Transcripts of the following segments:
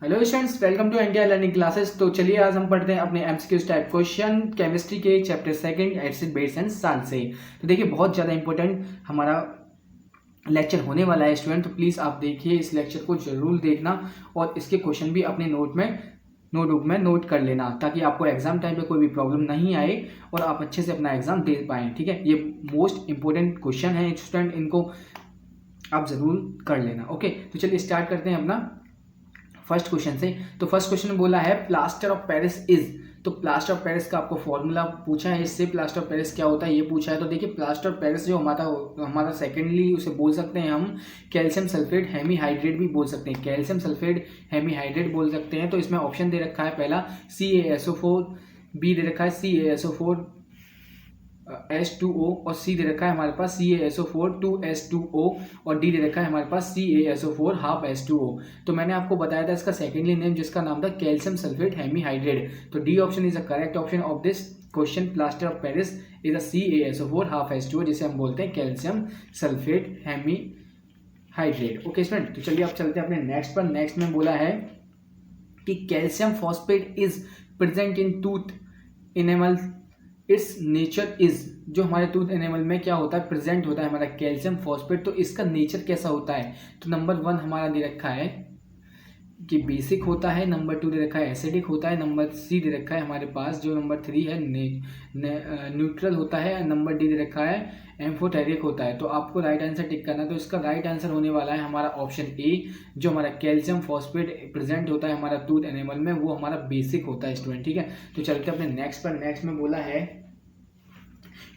Hello students, welcome to India learning classes. तो चलिए आज हम पढ़ते हैं अपने एमसीक्यूज टाइप क्वेश्चन केमिस्ट्री के chapter second acid base and salt से। तो देखिए बहुत ज़्यादा इंपॉर्टेंट हमारा लेक्चर होने वाला है स्टूडेंट, तो प्लीज़ आप देखिए इस लेक्चर को जरूर देखना और इसके क्वेश्चन भी अपने नोटबुक में नोट कर लेना ताकि आपको एग्जाम टाइम पे कोई भी प्रॉब्लम नहीं आए और आप अच्छे से अपना एग्जाम दे पाएँ। ठीक है, ये मोस्ट इंपॉर्टेंट क्वेश्चन है स्टूडेंट, इनको आप ज़रूर कर लेना। ओके, तो चलिए स्टार्ट करते हैं अपना फर्स्ट क्वेश्चन से। तो फर्स्ट क्वेश्चन में बोला है प्लास्टर ऑफ पेरिस इज, तो प्लास्टर ऑफ पेरिस का आपको फॉर्मूला पूछा है, इससे प्लास्टर ऑफ पेरिस क्या होता है ये पूछा है। तो देखिए प्लास्टर ऑफ पेरिस जो हमारा सेकेंडली उसे बोल सकते हैं हम कैल्शियम सल्फेट हेमीहाइड्रेट भी बोल सकते हैं, कैल्शियम सल्फेट हेमीहाइड्रेट बोल सकते हैं। तो इसमें ऑप्शन दे रखा है पहला CaSO4, बी दे रखा है CaSO4 H2O और सी दे रखा है हमारे पास CaSO4 2H2O और डी दे रखा है हमारे पास CaSO4 हाफ H2O। तो मैंने आपको बताया था इसका सेकेंडली नेम जिसका नाम था कैल्शियम सल्फेट हेमीहाइड्रेट। तो D option is the correct option of this question. Plaster of Paris is a CaSO4 half H2O जिसे हम बोलते हैं calcium sulphate hemihydrate. Okay student, तो चलिए आप चलते हैं अपने नेक्स्ट पर। नेक्स्ट में बोला है कि calcium phosphate is present in tooth enamel, it's nature is, जो हमारे टूथ एनिमल में क्या होता है प्रेजेंट होता है हमारा कैल्शियम फॉस्फेट, तो इसका नेचर कैसा होता है। तो नंबर 1 हमारा दे रखा है कि बेसिक होता है, नंबर 2 दे रखा है एसिडिक होता है, नंबर सी दे रखा है हमारे पास जो नंबर 3 है न्यूट्रल होता है, नंबर डी दे रखा है एम्फोटेरिक होता है। तो आपको राइट आंसर टिक करना है। तो इसका राइट आंसर होने वाला है हमारा ऑप्शन ए, जो हमारा कैल्शियम फॉस्फेट प्रेजेंट होता है हमारा टूथ एनिमल में वो हमारा बेसिक होता है स्टूडेंट। ठीक है, तो चलते अपने नेक्स्ट पर। नेक्स्ट में बोला है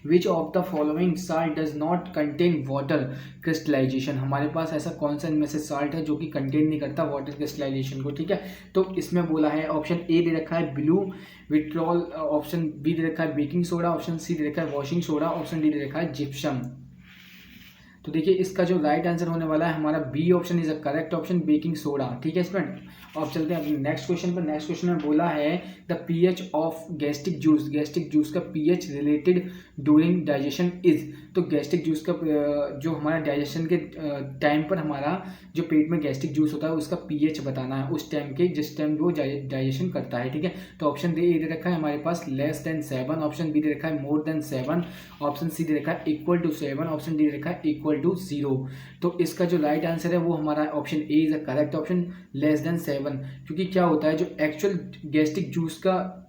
which of the following salt does not contain water crystallization, हमारे पास ऐसा कौन सा इनमें से साल्ट है जो कि कंटेन नहीं करता वाटर क्रिस्टलाइजेशन को। ठीक है, तो इसमें बोला है ऑप्शन ए दे रखा है ब्लू विट्रॉल, ऑप्शन बी दे रखा है बेकिंग सोडा, ऑप्शन सी दे रखा है वॉशिंग सोडा, ऑप्शन डी दे रखा है जिप्सम। तो देखिए इसका जो राइट आंसर होने वाला है हमारा B option is a correct option baking soda. ठीक है स्टूडेंट, अब चलते हैं अपने नेक्स्ट क्वेश्चन पर। नेक्स्ट क्वेश्चन में बोला है the pH of gastric juice, gastric juice का pH related during digestion is, तो गैस्ट्रिक जूस का जो हमारा डाइजेशन के टाइम पर हमारा जो पेट में गैस्ट्रिक जूस होता है उसका पीएच बताना है उस टाइम के जिस टाइम वो डाइजेशन करता है। ठीक है, तो ऑप्शन ए दे रखा है हमारे पास लेस देन 7, ऑप्शन बी दे रखा है मोर देन 7, ऑप्शन सी दे रखा है इक्वल टू 7, ऑप्शन डी दे रखा है इक्वल टू 0। तो इसका जो राइट आंसर है वो हमारा option A is a correct option less than 7, क्योंकि क्या होता है जो एक्चुअल गैस्ट्रिक जूस का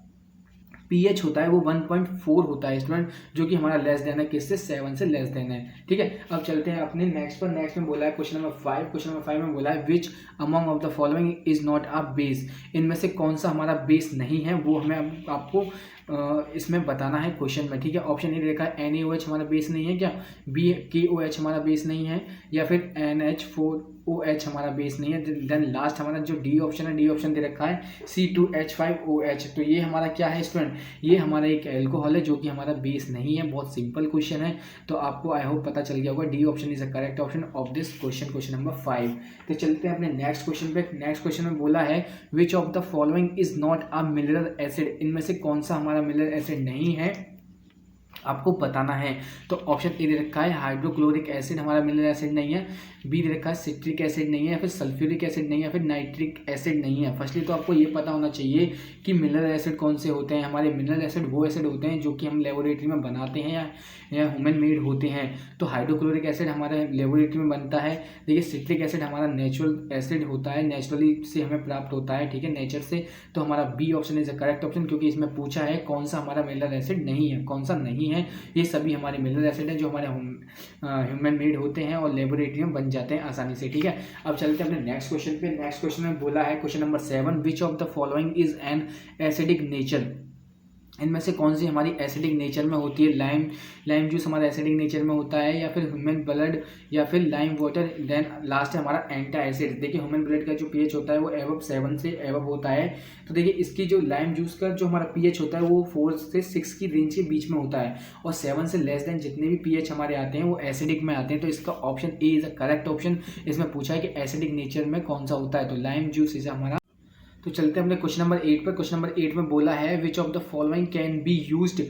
पीएच होता है वो 1.4 होता है स्टूडेंट, जो कि हमारा लेस देन है किससे 7 से लेस देन है। ठीक है, अब चलते हैं अपने नेक्स्ट पर। नेक्स्ट में बोला है क्वेश्चन नंबर 5, क्वेश्चन नंबर 5 में बोला है which among of the following is not a base, इनमें से कौन सा हमारा बेस नहीं है वो हमें आपको इसमें बताना है क्वेश्चन में। ठीक है, ऑप्शन ए देखा है NaOH हमारा बेस नहीं है क्या, बी KOH हमारा बेस नहीं है, या फिर NH4OH हमारा बेस नहीं है, देन लास्ट हमारा जो डी ऑप्शन है डी ऑप्शन दे रखा है C2H5OH। तो ये हमारा क्या है स्टूडेंट, ये हमारा एक एल्कोहल है जो कि हमारा बेस नहीं है। बहुत सिंपल क्वेश्चन है, तो आपको आई होप पता चल गया होगा D option is the correct option of this question, question number 5। तो चलते हैं अपने नेक्स्ट क्वेश्चन पे। नेक्स्ट क्वेश्चन में बोला है which of the following is not a mineral acid, इनमें से कौन सा हमारा मिनरल एसिड नहीं है आपको बताना है। तो ऑप्शन ए दे रखा है हाइड्रोक्लोरिक एसिड हमारा मिनरल एसिड नहीं है, बी दे रखा है सिट्रिक एसिड नहीं है, या फिर सल्फ्यूरिक एसिड नहीं है, या फिर नाइट्रिक एसिड नहीं है। फर्स्टली तो आपको ये पता होना चाहिए कि मिनरल एसिड कौन से होते हैं। हमारे मिनरल एसिड वो एसिड होते हैं जो कि हम लेबोरेटरी में बनाते हैं या ह्यूमन मेड होते हैं। तो हाइड्रोक्लोरिक एसिड हमारे लेबोरेटरी में बनता है। देखिए सिट्रिक एसिड हमारा नेचुरल एसिड होता है, नेचुरली से हमें प्राप्त होता है। ठीक है, नेचर से। तो हमारा B option is the correct option, क्योंकि इसमें पूछा है कौन सा हमारा मिनरल एसिड नहीं है, कौन सा नहीं है। ये सभी हमारे मिनरल एसिड हैं जो हमारे ह्यूमन मेड होते हैं और लेबोरेटरी में बन जाते हैं आसानी से। ठीक है, अब चलते हैं अपने नेक्स्ट क्वेश्चन पे। नेक्स्ट क्वेश्चन में बोला है question number 7 which of the following is an acidic nature, इनमें से कौन सी हमारी एसिडिक नेचर में होती है। लाइम जूस हमारा एसिडिक नेचर में होता है, या फिर ह्यूमन ब्लड, या फिर लाइम वाटर, देन लास्ट है हमारा एंटा एसिड। देखिए ह्यूमन ब्लड का जो पीएच होता है वो एवब 7 से एवब होता है। तो देखिए इसकी जो लाइम जूस का जो हमारा पीएच होता है वो 4 से 6 की रेंज के बीच में होता है, और 7 से लेस देन जितने भी पीएच हमारे आते हैं वो एसिडिक में आते हैं। तो इसका option A is a correct option. इसमें पूछा है कि एसिडिक नेचर में कौन सा होता है, तो लाइम जूस इज हमारा। तो चलते हैं अपने क्वेश्चन नंबर 8 पर। क्वेश्चन नंबर 8 में बोला है which of the following can be used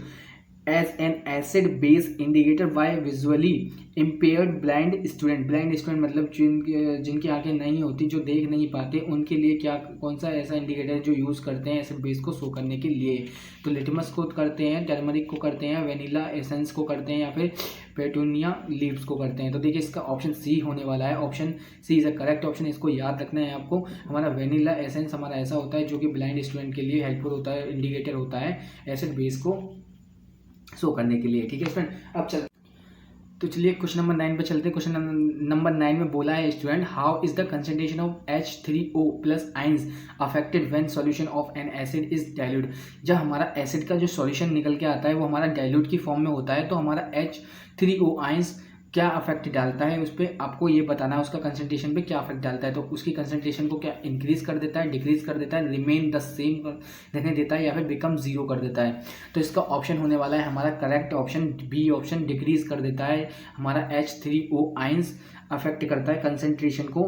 as an acid base indicator by visually impaired blind student मतलब जिनकी आंखें नहीं होती, जो देख नहीं पाते, उनके लिए क्या कौन सा ऐसा इंडिकेटर जो यूज़ करते हैं एसिड बेस को शो करने के लिए? तो लिटमस को करते हैं, टर्मरिक को करते हैं, वेनिला एसेंस को करते हैं, या फिर पेटूनिया लीव्स को करते हैं। तो देखिए इसका ऑप्शन सी होने वाला है। Option C is a correct option. इसको याद रखना है आपको। हमारा वेनिला एसेंस हमारा ऐसा होता है जो कि ब्लाइंड स्टूडेंट के लिए हेल्पफुल होता है, इंडिकेटर होता है एसिड बेस को शो करने के लिए। ठीक है स्टूडेंट, अब चल तो चलिए क्वेश्चन नंबर 9 पे चलते हैं। क्वेश्चन नंबर 9 में बोला है student, how is the concentration of H3O plus ions affected when solution of N acid is dilute. जब हमारा एसिड का जो सॉल्यूशन निकल के आता है वो हमारा डाइल्यूट की फॉर्म में होता है, तो हमारा H3O आइंस क्या अफेक्ट डालता है उस पर आपको ये बताना है, उसका कंसंट्रेशन पे क्या अफेक्ट डालता है। तो उसकी कंसंट्रेशन को क्या इंक्रीज कर देता है, डिक्रीज कर देता है, रिमेन द सेम रहने देता है, या फिर बिकम जीरो कर देता है। तो इसका ऑप्शन होने वाला है हमारा correct option B option, decrease कर देता है। हमारा H3O आइंस अफेक्ट करता है कंसंट्रेशन को,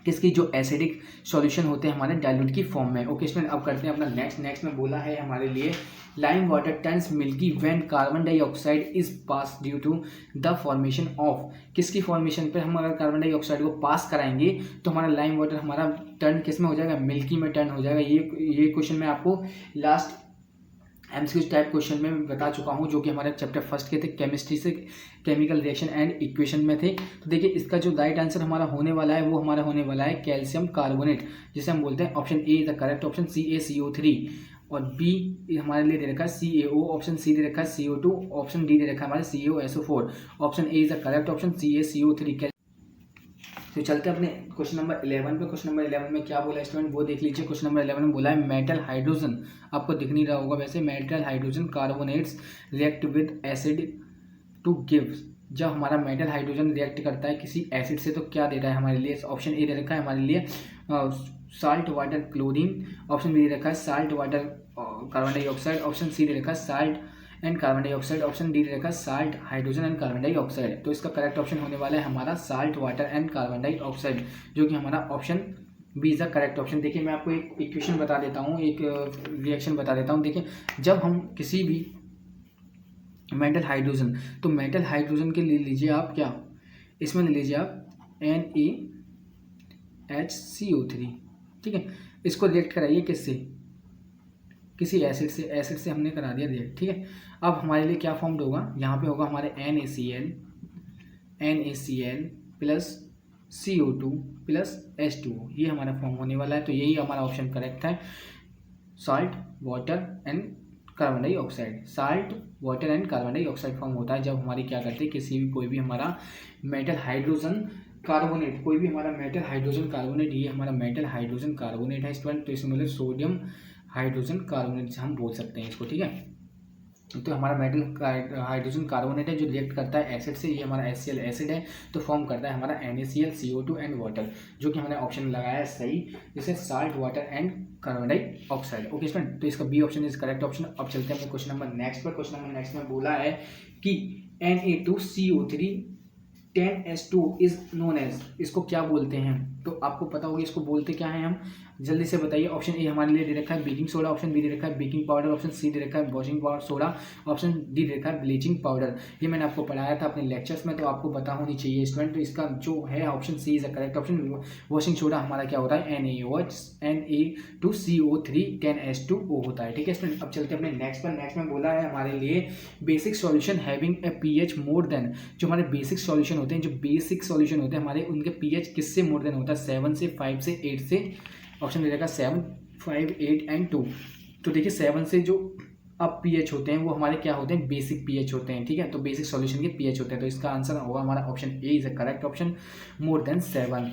किसकी, जो एसिडिक सॉल्यूशन होते हैं हमारे डाइल्यूट की फॉर्म में। ओके स्टूडेंट, अब करते हैं अपना नेक्स्ट में बोला है हमारे लिए, lime water turns milky when carbon dioxide is pass due to the formation of. किसकी फॉर्मेशन पे हम अगर कार्बन डाइऑक्साइड को पास कराएंगे तो हमारा लाइम वाटर हमारा टर्न किस में हो जाएगा, मिल्की में टर्न हो जाएगा। ये क्वेश्चन मैं आपको लास्ट एमसीक्यू टाइप क्वेश्चन में बता चुका हूँ, जो कि हमारे चैप्टर फर्स्ट के थे, केमिस्ट्री से केमिकल रिएक्शन एंड इक्वेशन में थे। तो देखिए इसका जो राइट आंसर हमारा होने वाला है वो हमारा होने वाला है कैल्शियम कार्बोनेट, जिसे हम बोलते हैं option A is the correct option, CaCO3। और बी हमारे लिए दे रखा है CaO, ऑप्शन सी दे रखा है CO2, ऑप्शन डी दे रखा है हमारे CaOSO4। Option A is the correct option, CaCO3। तो चलते हैं अपने क्वेश्चन नंबर 11 पे। क्वेश्चन नंबर 11 में क्या बोला स्टूडेंट वो देख लीजिए। क्वेश्चन नंबर 11 में बोला है मेटल हाइड्रोजन, आपको दिख नहीं रहा होगा वैसे, metal hydrogen carbonates react with acid to give. जब हमारा मेटल हाइड्रोजन रिएक्ट करता है किसी एसिड से तो क्या देता है हमारे लिए? ऑप्शन ए दे रखा है हमारे लिए salt water chlorine, option B दे रखा है salt water carbon dioxide, option C दे रखा है salt and carbon dioxide, option D दे रखा है salt hydrogen and carbon dioxide. तो इसका करेक्ट ऑप्शन होने वाला है हमारा salt water and carbon dioxide, जो कि हमारा option B is the correct option. देखिए मैं आपको एक इक्वेशन बता देता हूँ, एक रिएक्शन बता देता हूँ। देखिए जब हम किसी भी मेटल हाइड्रोजन, तो मेटल हाइड्रोजन के ले लीजिए आप क्या, इसमें ले लीजिए आप NaHCO3, ठीक है। इसको रिएक्ट कराइए किससे, किसी एसिड से, एसिड से हमने करा दिया रिएक्ट, ठीक है। अब हमारे लिए क्या फॉर्म्ड होगा, यहाँ पे होगा हमारे NaCl plus CO2 plus H2O, ये हमारा फॉर्म होने वाला है। तो यही हमारा ऑप्शन करेक्ट है, salt water and carbon dioxide. Salt water and carbon dioxide form होता है जब हमारी क्या करते हैं, किसी भी कोई भी हमारा मेटल हाइड्रोजन कार्बोनेट, कोई भी हमारा मेटल हाइड्रोजन कार्बोनेट, ये हमारा मेटल हाइड्रोजन कार्बोनेट है स्टूडेंट। तो इसमें मतलब सोडियम हाइड्रोजन कार्बोनेट हम बोल सकते हैं इसको, ठीक है। तो हमारा मेटल हाइड्रोजन कार्बोनेट है जो रिएक्ट करता है एसिड से, ये हमारा HCl एसिड है, तो फॉर्म करता है हमारा NaCl CO2 एंड वाटर, जो कि हमने ऑप्शन लगाया है सही, जैसे salt water and carbon dioxide. Okay student, तो इसका B option is correct option. अब चलते हैं अपने क्वेश्चन नंबर नेक्स्ट पर। क्वेश्चन नंबर नेक्स्ट में बोला है कि Na2CO3 10H2 is known as, इसको क्या बोलते हैं? तो आपको पता होगा इसको बोलते क्या है, हम जल्दी से बताइए। ऑप्शन ए हमारे लिए दे रखा है बेकिंग सोडा, ऑप्शन बी दे रखा है बेकिंग पाउडर, ऑप्शन सी दे रखा है washing powder soda, option D दे रखा है ब्लीचिंग पाउडर। ये मैंने आपको पढ़ाया था अपने लेक्चर्स में, तो आपको पता होनी चाहिए स्टूडेंट। तो इसका जो है option C is the correct option. Washing soda हमारा क्या होता है, Na2CO3 10H2O होता है, ठीक है स्टूडेंट। अब चलते हैं अपने नेक्स्ट पर। नेक्स्ट में बोला है हमारे लिए basic solution having a pH more than, जो हमारे बेसिक सॉल्यूशन होते हैं, जो बेसिक सॉल्यूशन होते हैं हमारे, उनके pH किससे मोर देन होता है, 7 से 5 से 8 से। ऑप्शन दे देगा 7, 5, 8 एंड 2। तो देखिए 7 से जो अब pH होते हैं वो हमारे क्या होते हैं, बेसिक pH होते हैं, ठीक है। तो बेसिक सॉल्यूशन के pH होते हैं, तो इसका आंसर होगा हमारा option A is the correct option, more than 7।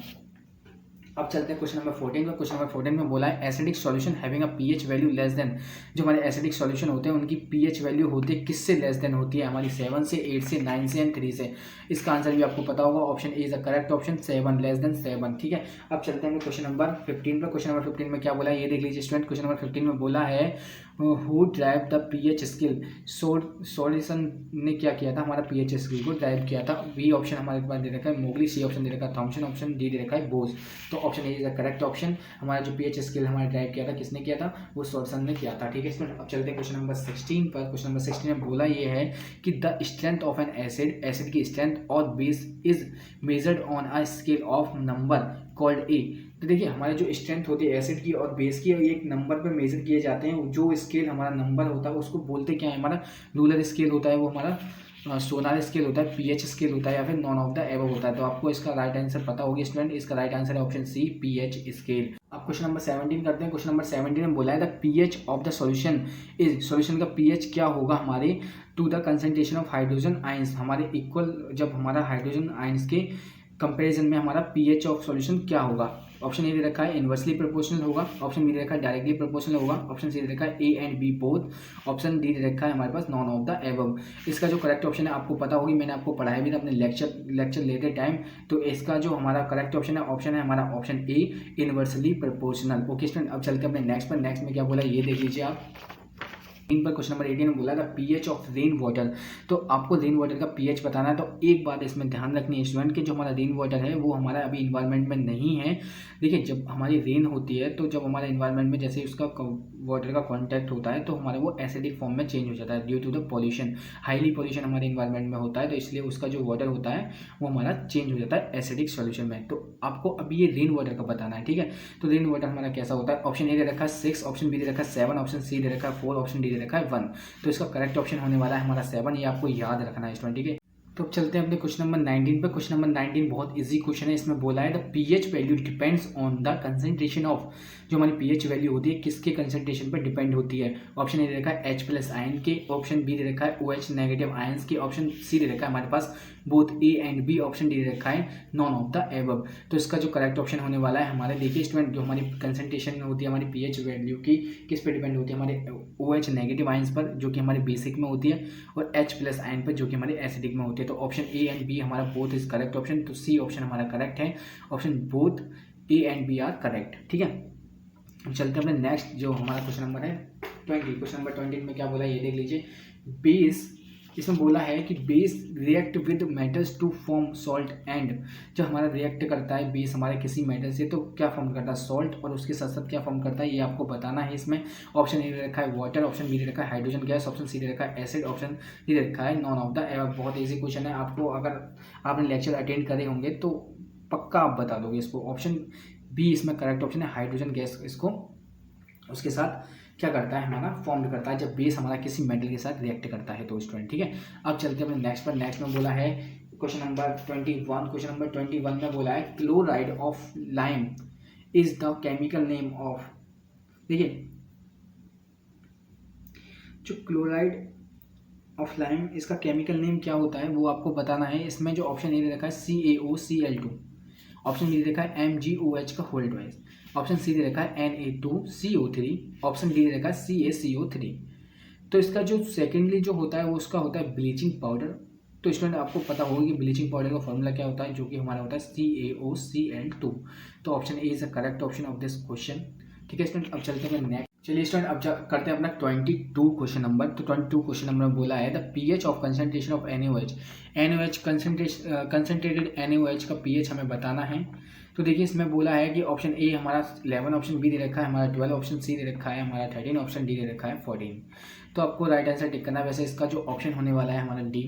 अब चलते हैं क्वेश्चन नंबर 14 में। क्वेश्चन नंबर 14 में बोला है acidic solution having a pH value less than, जो हमारे एसिडिक सॉल्यूशन होते हैं उनकी pH वैल्यू होती है किससे लेस देन होती है, हमारी 7 से 8 से 9 से एंड 3 से। इसका आंसर भी आपको पता होगा, option A is the correct option, 7 less than 7, ठीक है। अब चलते हैं क्वेश्चन नंबर 15 पर। क्वेश्चन नंबर 15 में क्या बोला है ये देख लीजिए स्टूडेंट। क्वेश्चन नंबर 15 में बोला है who drive the pH scale, solution ने क्या किया था, हमारा pH स्केल को ड्राइव किया था। बी ऑप्शन हमारे पास दे रखा है मोगली, सी ऑप्शन दे रखा है थॉमसन, ऑप्शन डी दे रखा है बोस। तो option A is the correct option. हमारा जो पीएच स्केल हमारा ड्राइव किया था किसने किया था, वो सोल्सन ने किया था। ठीक है स्टूडेंट, अब चलते हैं क्वेश्चन नंबर 16 पर। क्वेश्चन नंबर 16 में बोला ये है कि the strength of N acid, acid की स्ट्रेंथ और base is measured on a scale of number called a. तो देखिए हमारे जो स्ट्रेंथ होती है एसिड की और बेस की, एक नंबर पे मेजर किए जाते हैं। जो स्केल हमारा नंबर होता है उसको बोलते क्या है, हमारा रूलर स्केल होता है, वो हमारा सोनार स्केल होता है, पीएच स्केल होता है, या फिर नॉन ऑफ द एबव होता है। तो आपको इसका राइट आंसर पता होगी स्टूडेंट, इसका राइट आंसर है ऑप्शन सी, पीएच स्केल। अब क्वेश्चन नंबर 17 करते हैं। क्वेश्चन नंबर 17 में बोला है the pH of the solution is, solution का पीएच क्या होगा हमारे, to the concentration of hydrogen ions, हमारे इक्वल जब हमारा हाइड्रोजन आयंस के कंपैरिजन में हमारा पीएच ऑफ सॉल्यूशन क्या होगा। ऑप्शन ए दे रखा है इन्वर्सली प्रोपोर्शनल होगा, ऑप्शन बी दे रखा है डायरेक्टली प्रोपोर्शनल होगा, ऑप्शन सी दे रखा है A and B both, option D दे रखा है हमारे पास नॉन ऑफ द एबव। इसका जो करेक्ट ऑप्शन है आपको पता होगी, मैंने आपको पढ़ाया भी था अपने लेक्चर लेते टाइम। तो इसका जो हमारा करेक्ट ऑप्शन है हमारा ऑप्शन ए, इन्वर्सली प्रोपोर्शनल। ओके स्टूडेंट, अब चलते हैं अपने नेक्स्ट पर। नेक्स्ट में क्या बोला ये देख लीजिए आप। इन पर क्वेश्चन नंबर 18 में बोला था पीएच ऑफ रेन वाटर। तो आपको रेन वाटर का पीएच बताना है। तो एक बात इसमें ध्यान रखनी है स्टूडेंट कि जो हमारा रेन वाटर है वो हमारा अभी इन्वायरमेंट में नहीं है। देखिए जब हमारी रेन होती है तो जब हमारे इन्वायरमेंट में जैसे उसका वाटर का कांटेक्ट होता है तो हमारा वो एसिडिक फॉर्म में चेंज हो जाता है due to the pollution. Highly pollution हमारे इन्वायरमेंट में होता है तो इसलिए उसका जो वाटर होता है वो हमारा चेंज हो जाता है एसिडिक सॉल्यूशन में। तो आपको अभी ये रेन वाटर का बताना है। ठीक है, तो रेन वाटर हमारा कैसा होता है। ऑप्शन ए दे रखा है 6, ऑप्शन बी दे रखा है 7, ऑप्शन सी दे रखा है 4, ऑप्शन डी दे रखा है 1। तो इसका करेक्ट ऑप्शन होने वाला है हमारा 7। ये आपको याद रखना है स्टूडेंट। ठीक है, तो अब चलते हैं अपने क्वेश्चन नंबर 19 पे। क्वेश्चन नंबर 19 बहुत इजी क्वेश्चन है। इसमें बोला है the pH value depends on the concentration of, जो हमारी पीएच वैल्यू होती है किसके कंसंट्रेशन पर डिपेंड होती है। ऑप्शन ए दे रखा है H+ आयन के, ऑप्शन बी दे रखा है OH नेगेटिव आयंस के, ऑप्शन सी दे रखा है हमारे पास both A and B, option D दे रखा है नॉन ऑफ द एबव। तो इसका जो करेक्ट ऑप्शन होने वाला है हमारे, देखिए स्टूडेंट जो हमारी कंसंट्रेशन होती है हमारी पीएच वैल्यू की किस पे डिपेंड होती है, हमारे OH नेगेटिव आयंस पर जो कि हमारे बेसिक में होती है, और H+ आयन पर जो कि हमारे एसिडिक में होती है। तो ऑप्शन ए एंड बी हमारा बोथ इज करेक्ट ऑप्शन। तो सी ऑप्शन हमारा करेक्ट है, option both A and B are correct. ठीक है, चलते हैं अपने नेक्स्ट जो हमारा क्वेश्चन नंबर है 20। क्वेश्चन नंबर 20 में क्या बोला ये देख लीजिए। बेस, इसमें बोला है कि base react with metals to form salt and, जब हमारा रिएक्ट करता है बेस हमारे किसी मेटल से तो क्या फॉर्म करता है, सॉल्ट, और उसके साथ साथ क्या फॉर्म करता है ये आपको बताना है। इसमें ऑप्शन ए दे रखा है वाटर, ऑप्शन बी दे रखा है हाइड्रोजन गैस, ऑप्शन सी दे रखा है एसिड, ऑप्शन डी दे रखा है नॉन ऑफ द एबव। बहुत ईजी क्वेश्चन है, आपको अगर आपने लेक्चर अटेंड करे होंगे तो पक्का आप बता दोगे इसको। ऑप्शन बी इसमें करेक्ट ऑप्शन है, हाइड्रोजन गैस इसको उसके साथ क्या करता है हमारा फॉर्म करता है जब बेस हमारा किसी मेटल के साथ रिएक्ट करता है। तो स्टूडेंट ठीक है, अब चलते हैं अपने नेक्स्ट पर। नेक्स्ट में बोला है क्वेश्चन नंबर 21। क्वेश्चन नंबर 21 में बोला है chloride of lime is the chemical name of, देखिए जो क्लोराइड ऑफ लाइम इसका केमिकल नेम क्या होता है वो आपको बताना है। इसमें जो ऑप्शन ए दे रखा है CaOCl2, ऑप्शन बी दे रखा है MgOH का होल ट्वाइस, ऑप्शन सी दे रखा है Na2CO3, ऑप्शन डी दे रखा है CaCO3। तो इसका जो सेकेंडली जो होता है वो उसका होता है ब्लीचिंग पाउडर। तो स्टूडेंट आपको पता होगा कि ब्लीचिंग पाउडर का फॉर्मूला क्या होता है, जो कि हमारा होता है CaOCl2। तो option A is the correct option of this question. ठीक है स्टूडेंट, अब चलते हैं नेक्स्ट। चलिए स्टूडेंट अब करते हैं अपना 22 क्वेश्चन नंबर। तो 22 क्वेश्चन नंबर में बोला है the pH of concentration of NaOH concentrated NaOH का पीएच हमें बताना है। तो देखिए इसमें बोला है कि ऑप्शन ए हमारा 11, ऑप्शन बी दे रखा है हमारा 12, ऑप्शन सी दे रखा है हमारा 13, ऑप्शन डी दे रखा है 14। तो आपको राइट आंसर टिक करना है। वैसे इसका जो ऑप्शन होने वाला है हमारा डी,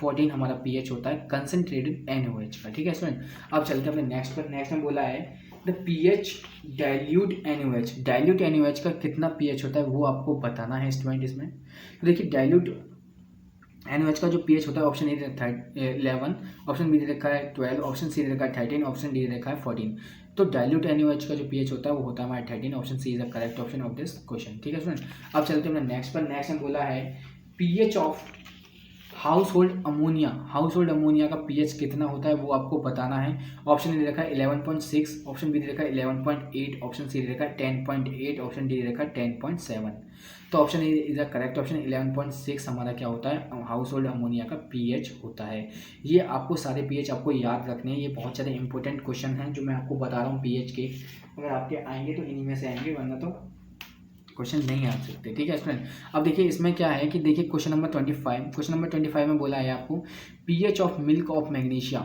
14 हमारा पीएच होता है कंसंट्रेटेड NaOH का। ठीक है स्टूडेंट, अब चलते हैं अपने नेक्स्ट पर। नेक्स्ट में बोला है द पीएच डाइल्यूट NaOH का कितना पीएच होता है वो आपको बताना है स्टूडेंट इसमें। तो देखिए डाइल्यूट NaOH का जो पीएच होता है ऑप्शन ए रखा है 11, ऑप्शन बी दे रखा है 12, ऑप्शन सी दे रखा है 13, ऑप्शन डी दे रखा है 14। तो डाइल्यूट NaOH का जो पीएच होता है वो होता है हमारा 13, option C is the correct option of this question. ठीक है स्टूडेंट, अब चलते हैं नेक्स्ट पर। नेक्स्ट में बोला है pH of house hold ammonia का पीएच कितना होता है वो आपको बताना है। ऑप्शन दे रखा है 11.6, ऑप्शन बी दे रखा है 11.8, ऑप्शन सी दे रखा है 10.8, ऑप्शन डी दे रखा है 10.7। तो option is the correct option. 11.6 हमारा क्या होता है, हाउस होल्ड अमोनिया का पीएच होता है। ये आपको सारे पीएच आपको याद रखने हैं, ये बहुत सारे इंपॉर्टेंट क्वेश्चन हैं जो मैं आपको बता रहा हूँ पीएच के। अगर आपके आएंगे तो इन्हीं में से आएंगे, वरना तो क्वेश्चन नहीं आ सकते। ठीक है स्टूडेंट, अब देखिए इसमें क्या है कि देखिए क्वेश्चन नंबर 25 में बोला है आपको pH of milk of magnesia.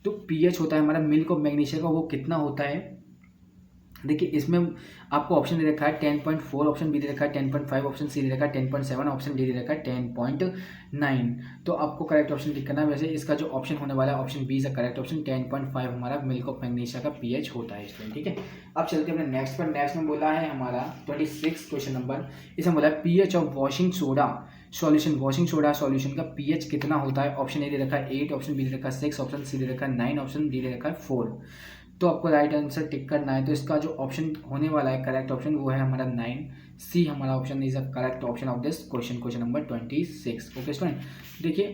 तो पीएच होता है हमारा मिल्क ऑफ मैग्नीशिया का, वो कितना होता है देखिए इसमें आपको ऑप्शन दे रखा है 10.4, ऑप्शन बी दे रखा है 10.5, ऑप्शन सी दे रखा है 10.7, ऑप्शन डी दे रखा है 10.9। तो आपको करेक्ट ऑप्शन टिक करना है। वैसे इसका जो ऑप्शन होने वाला है option B is correct option. 10.5 हमारा मिल्क ऑफ मैग्नीशिया का पीएच होता है स्टूडेंट, ठीक है। अब चलते हैं अपने नेक्स्ट पर। नेक्स्ट में बोला है हमारा 26 क्वेश्चन नंबर, इसमें बोला है pH of washing soda solution, washing soda solution का पीएच कितना होता है। ऑप्शन ए दे रखा है 8, ऑप्शन बी दे रखा है 6, ऑप्शन सी दे रखा है 9, ऑप्शन डी दे रखा है 4। तो आपको राइट आंसर टिक करना है। तो इसका जो ऑप्शन होने वाला है करेक्ट ऑप्शन वो है हमारा 9, सी हमारा option is a correct option of this question, question number 26। Okay student, देखिए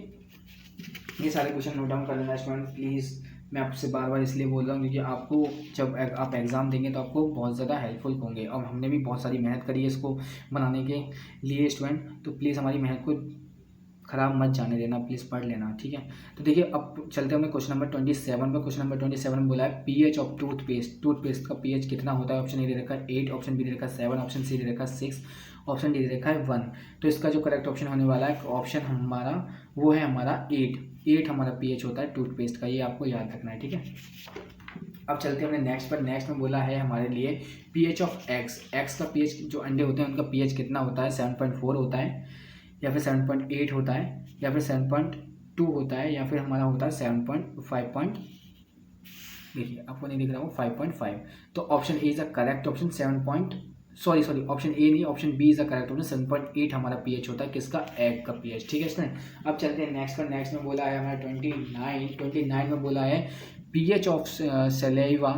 ये सारे क्वेश्चन नोट डाउन कर लेना स्टूडेंट प्लीज़। मैं आपसे बार बार इसलिए बोल रहा हूँ क्योंकि आपको जब आप एग्ज़ाम देंगे तो आपको बहुत ज़्यादा हेल्पफुल होंगे, और हमने भी बहुत सारी मेहनत करी है इसको बनाने के लिए स्टूडेंट। तो प्लीज़ हमारी मेहनत को ख़राब मत जाने देना, प्लीज़ पढ़ लेना, ठीक है। तो देखिए अब चलते हैं क्वेश्चन नंबर 27 पर। क्वेश्चन नंबर 27 में बोला है पीएच ऑफ टूथपेस्ट, टूथपेस्ट का पीएच कितना होता है। ऑप्शन ए दे रखा है 8, ऑप्शन बी दे रखा है 7, ऑप्शन सी दे रखा है 6, ऑप्शन डी दे रखा है 1। तो इसका जो करेक्ट ऑप्शन होने वाला है ऑप्शन हमारा वो है हमारा 8 हमारा पीएच होता है टूथपेस्ट का, ये आपको याद रखना है, ठीक है। अब चलते हैं अपने नेक्स्ट पर। नेक्स्ट में बोला है हमारे लिए पीएच ऑफ एग्स, एग्स का पीएच जो अंडे होते हैं उनका पीएच कितना होता है। 7.4 होता है, या फिर 7.8 होता है, या फिर 7.2 होता है, या फिर हमारा होता है 7.5 देखिए आपको नहीं दिख रहा हो 5.5। तो option A is a correct option. Sorry option A नहीं, option B is a correct option. 7.8 हमारा पीएच होता है किसका, एग का पीएच, ठीक है स्टूडेंट। अब चलते हैं नेक्स्ट पर। नेक्स्ट में बोला है हमारा 29 में बोला है pH of saliva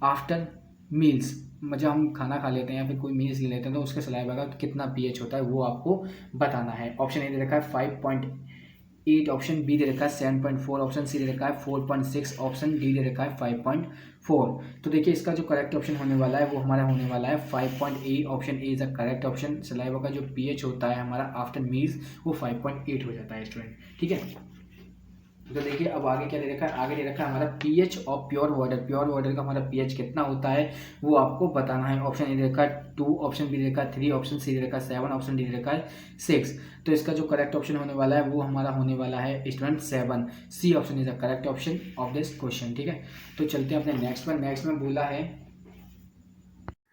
after meals, जब हम खाना खा लेते हैं या फिर कोई मील्स ले लेते हैं तो उसके सलाइवा का कितना पीएच होता है वो आपको बताना है। ऑप्शन ए दे रखा है 5.8, ऑप्शन बी दे रखा है 7.4, ऑप्शन सी दे रखा है 4.6, ऑप्शन डी दे रखा है 5.4। तो देखिए इसका जो करेक्ट ऑप्शन होने वाला है वो हमारा होने वाला है 5.8, option A is a correct option. Saliva का जो पीएच होता है हमारा आफ्टर मील्स वो 5.8 हो जाता है स्टूडेंट, ठीक है। तो देखिए अब आगे क्या दे रखा है, आगे दे रखा है हमारा pH of pure water, pure water का हमारा पीएच कितना होता है वो आपको बताना है। ऑप्शन ए दे रखा है 2, ऑप्शन बी दे रखा है 3, ऑप्शन सी दे रखा है 7, ऑप्शन डी दे रखा है 6। तो इसका जो करेक्ट ऑप्शन होने वाला है वो हमारा होने वाला है student 7, C option is the correct option of this question, ठीक है। तो चलते हैं अपने नेक्स्ट पर। नेक्स्ट में बोला है,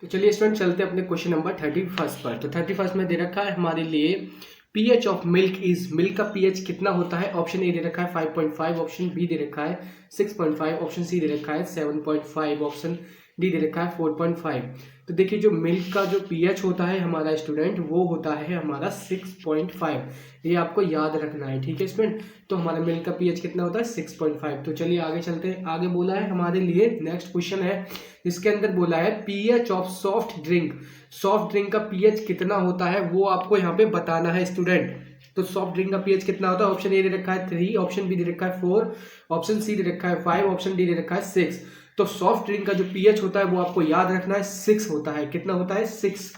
तो चलिए स्टूडेंट चलते हैं अपने क्वेश्चन नंबर 31 पर। तो 31 में दे रखा है हमारे लिए pH of milk is, milk का पीएच कितना होता है। ऑप्शन ए दे रखा है 5.5, ऑप्शन बी दे रखा है 6.5, ऑप्शन सी दे रखा है 7.5, ऑप्शन डी दे रखा है 4.5। तो देखिए जो मिल्क का जो पीएच होता है हमारा स्टूडेंट वो होता है हमारा 6.5, ये आपको याद रखना है, ठीक है स्टूडेंट। तो हमारा मिल्क का पीएच कितना होता है 6.5। तो चलिए आगे चलते हैं। आगे बोला है हमारे लिए नेक्स्ट क्वेश्चन है, इसके अंदर बोला है pH of soft drink, soft drink का पीएच कितना होता है वो आपको यहाँ पे बताना है स्टूडेंट। तो सॉफ्ट ड्रिंक का पीएच कितना होता है, ऑप्शन ए दे रखा है 3, ऑप्शन बी दे रखा है 4, ऑप्शन सी दे रखा है 5, ऑप्शन डी दे रखा है 6। तो सॉफ्ट ड्रिंक का जो पीएच होता है वो आपको याद रखना है 6 होता है, कितना होता है 6।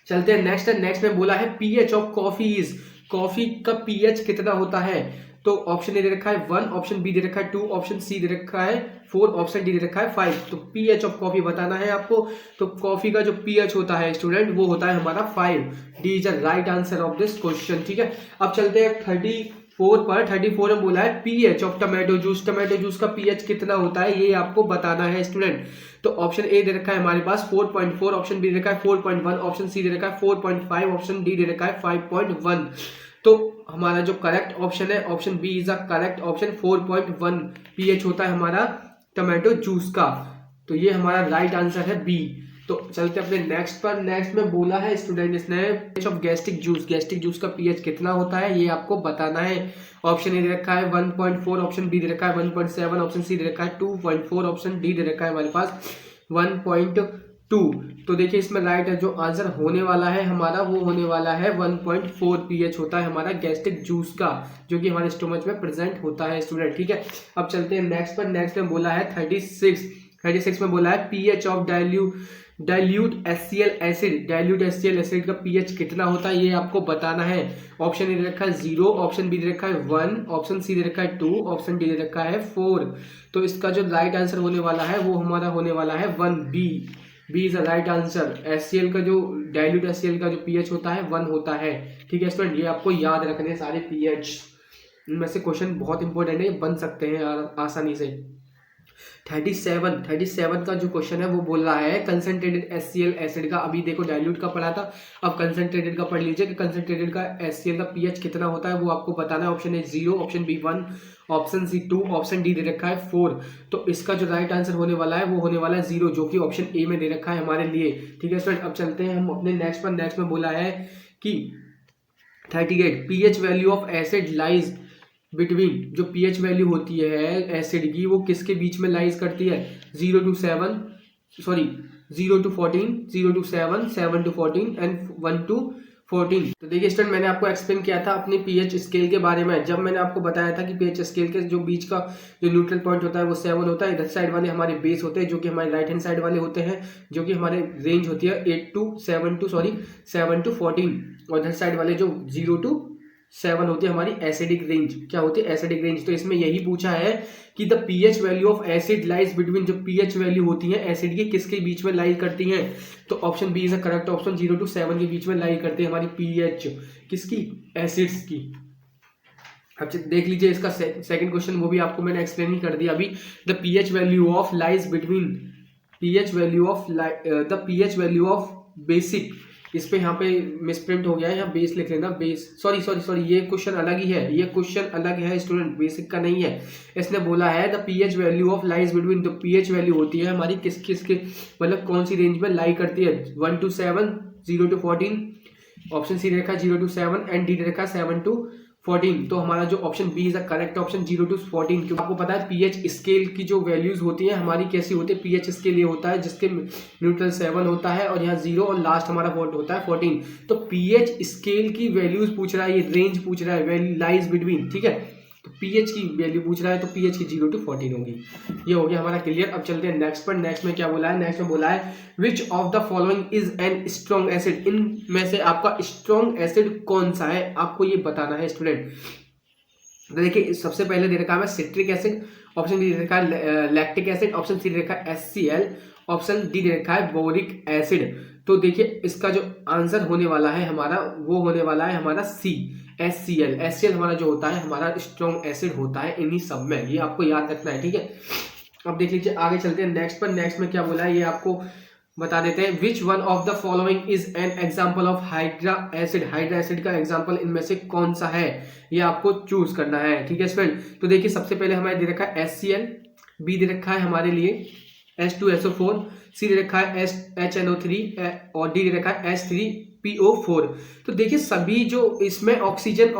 चलते हैं नेक्स्ट। नेक्स्ट में बोला है pH of coffee is, coffee का पीएच कितना होता है। तो ऑप्शन ए दे रखा है 1, ऑप्शन बी दे रखा है 2, ऑप्शन सी दे रखा है 4, ऑप्शन डी दे रखा है 5। तो पीएच ऑफ कॉफी बताना है आपको। तो कॉफी का जो पीएच होता है स्टूडेंट वो होता है हमारा 5, D is the right answer of this question, ठीक है। अब चलते हैं 34 पर। 34 में बोला है pH of tomato juice, tomato juice का पीएच कितना होता है ये आपको बताना है स्टूडेंट। तो ऑप्शन ए दे रखा है हमारे पास 4.4, ऑप्शन बी दे रखा है 4.1, ऑप्शन सी दे रखा है 4.5, ऑप्शन डी दे रखा है 5.1। तो हमारा जो करेक्ट ऑप्शन है option B is a correct option. 4.1 pH होता है हमारा टमाटो जूस का, तो ये हमारा राइट आंसर है बी। तो चलते अपने नेक्स्ट पर। नेक्स्ट में बोला है स्टूडेंट इसने pH of gastric juice, gastric juice का पीएच कितना होता है ये आपको बताना है। ऑप्शन ए दे रखा है 1.4, ऑप्शन बी दे रखा है 1.7, ऑप्शन सी दे रखा है 2.4, ऑप्शन डी दे रखा है हमारे पास 1.2। तो देखिए इसमें राइट जो आंसर होने वाला है हमारा वो होने वाला है 1.4 पीएच होता है हमारा गैस्ट्रिक जूस का, जो कि हमारे स्टोमच में प्रेजेंट होता है स्टूडेंट, ठीक है। अब चलते हैं नेक्स्ट पर। नेक्स्ट में बोला है 36 में बोला है pH of dilute HCl acid, dilute HCl acid का पीएच कितना होता है ये आपको बताना है। ऑप्शन ए दे रखा है 0, ऑप्शन बी दे रखा है 1, ऑप्शन सी दे रखा है 2, ऑप्शन डी दे रखा है 4। तो इसका जो राइट आंसर होने वाला है वो हमारा होने वाला है 1, B is a right answer. HCl का जो डाइल्यूट HCl का जो पीएच होता है 1 होता है, ठीक है स्टूडेंट। ये आपको याद रखने सारे पीएच, इनमें से क्वेश्चन बहुत इंपॉर्टेंट है, बन सकते हैं आसानी से। 37 का जो क्वेश्चन है वो बोल रहा है कंसंट्रेटेड HCl एसिड का, अभी देखो डाइल्यूट का पढ़ा था, अब कंसंट्रेटेड का पढ़ लीजिए कि कंसंट्रेटेड का HCl का pH कितना होता है वो आपको बताना है। Option A 0, option B 1, option C 2, option D दे रखा है 4। तो इसका जो राइट आंसर होने वाला है वो होने वाला है 0, जो कि ऑप्शन ए में दे रखा है हमारे लिए। ठीक है स्टूडेंट, अब चलते हैं हम अपने नेक्स्ट पर। नेक्स्ट में बोला है कि 38 pH value of acid lies between, जो pH वैल्यू होती है एसिड की वो किसके बीच में लाइज करती है, 0 to 7, sorry 0 to 14, 0 to 7, 7 to 14 and 1 to 14। तो देखिए स्टूडेंट, मैंने आपको एक्सप्लेन किया था अपनी pH स्केल के बारे में, जब मैंने आपको बताया था कि pH स्केल के जो बीच का जो न्यूट्रल पॉइंट होता है वो 7 होता है। इधर साइड वाले हमारे बेस होते हैं जो कि हमारे राइट हैंड साइड वाले होते हैं, जो कि हमारे रेंज होती है 7 to 14, और इधर साइड वाले जो 0 to 7 होती है हमारी एसिडिक रेंज। क्या होती है, एसिडिक रेंज। तो इसमें यही पूछा है कि the pH value of acid lies between, जो pH वैल्यू होती है एसिड की किसके बीच में लाई करती हैं। तो option B is a correct option, 0 to 7 के बीच में लाई करती है हमारी pH किसकी, एसिड्स की। अब देख लीजिए इसका सेकंड क्वेश्चन, वो भी आपको मैंने एक्सप्लेन ही कर दिया अभी। The pH value of lies between, pH value of basic, इस पे यहाँ पे मिसप्रिंट हो गया है, यहाँ बेस लिख लेना, बेस, सॉरी ये क्वेश्चन अलग ही है, ये क्वेश्चन अलग है स्टूडेंट, बेसिक का नहीं है। इसने बोला है the pH value of lies between, तो pH वैल्यू होती है हमारी किस के मतलब कौन सी रेंज में लाई करती है, 1 to 7, 0 to 14, ऑप्शन सी रखा है 0 to 7 एंड डी रखा है 7 to 14। तो हमारा जो option B is a correct option, 0 to 14। क्योंकि आपको पता है pH स्केल की जो वैल्यूज होती है हमारी कैसी होती है, pH स्केल ये होता है जिसके न्यूट्रल 7 होता है और यहाँ 0 और लास्ट हमारा वोट होता है 14। तो pH स्केल की वैल्यूज पूछ रहा है, ये रेंज पूछ रहा है, लाइज बिटवीन, ठीक है। तो pH की वैल्यू पूछ रहा है, तो pH की 0 to 14 होगी। ये हो गया हमारा क्लियर। अब चलते हैं नेक्स्ट पर। नेक्स्ट में क्या बोला है, नेक्स्ट में बोला है which of the following is an strong acid, इनमें से आपका स्ट्रॉन्ग एसिड कौन सा है, आपको ये बताना है स्टूडेंट। तो देखिए सबसे पहले दे रखा है सिट्रिक एसिड, ऑप्शन डी दे रखा है लैक्टिक एसिड, ऑप्शन सी दे रखा है HCl, ऑप्शन डी दे रखा है बोरिक एसिड। तो देखिए इसका जो आंसर होने वाला है हमारा वो होने वाला है हमारा सी, HCl हमारा जो होता है हमारा स्ट्रॉन्ग एसिड होता है इन्हीं सब में, ये आपको याद रखना है, ठीक है। अब देख लीजिए आगे चलते हैं नेक्स्ट पर। नेक्स्ट में क्या बोला है ये आपको बता देते हैं। Which one of the following is an example of hydra acid, hydra acid का एग्जाम्पल इनमें से कौन सा है, ये आपको चूज करना है, ठीक है स्टूडेंट। तो देखिए सबसे पहले हमारे दे रखा है HCl, बी दे रखा है हमारे लिए H2SO4, सी दे रखा है HNO3 और डी दे रखा है H3PO4। तो देखिए सभी जो इसमें ऑक्सीजन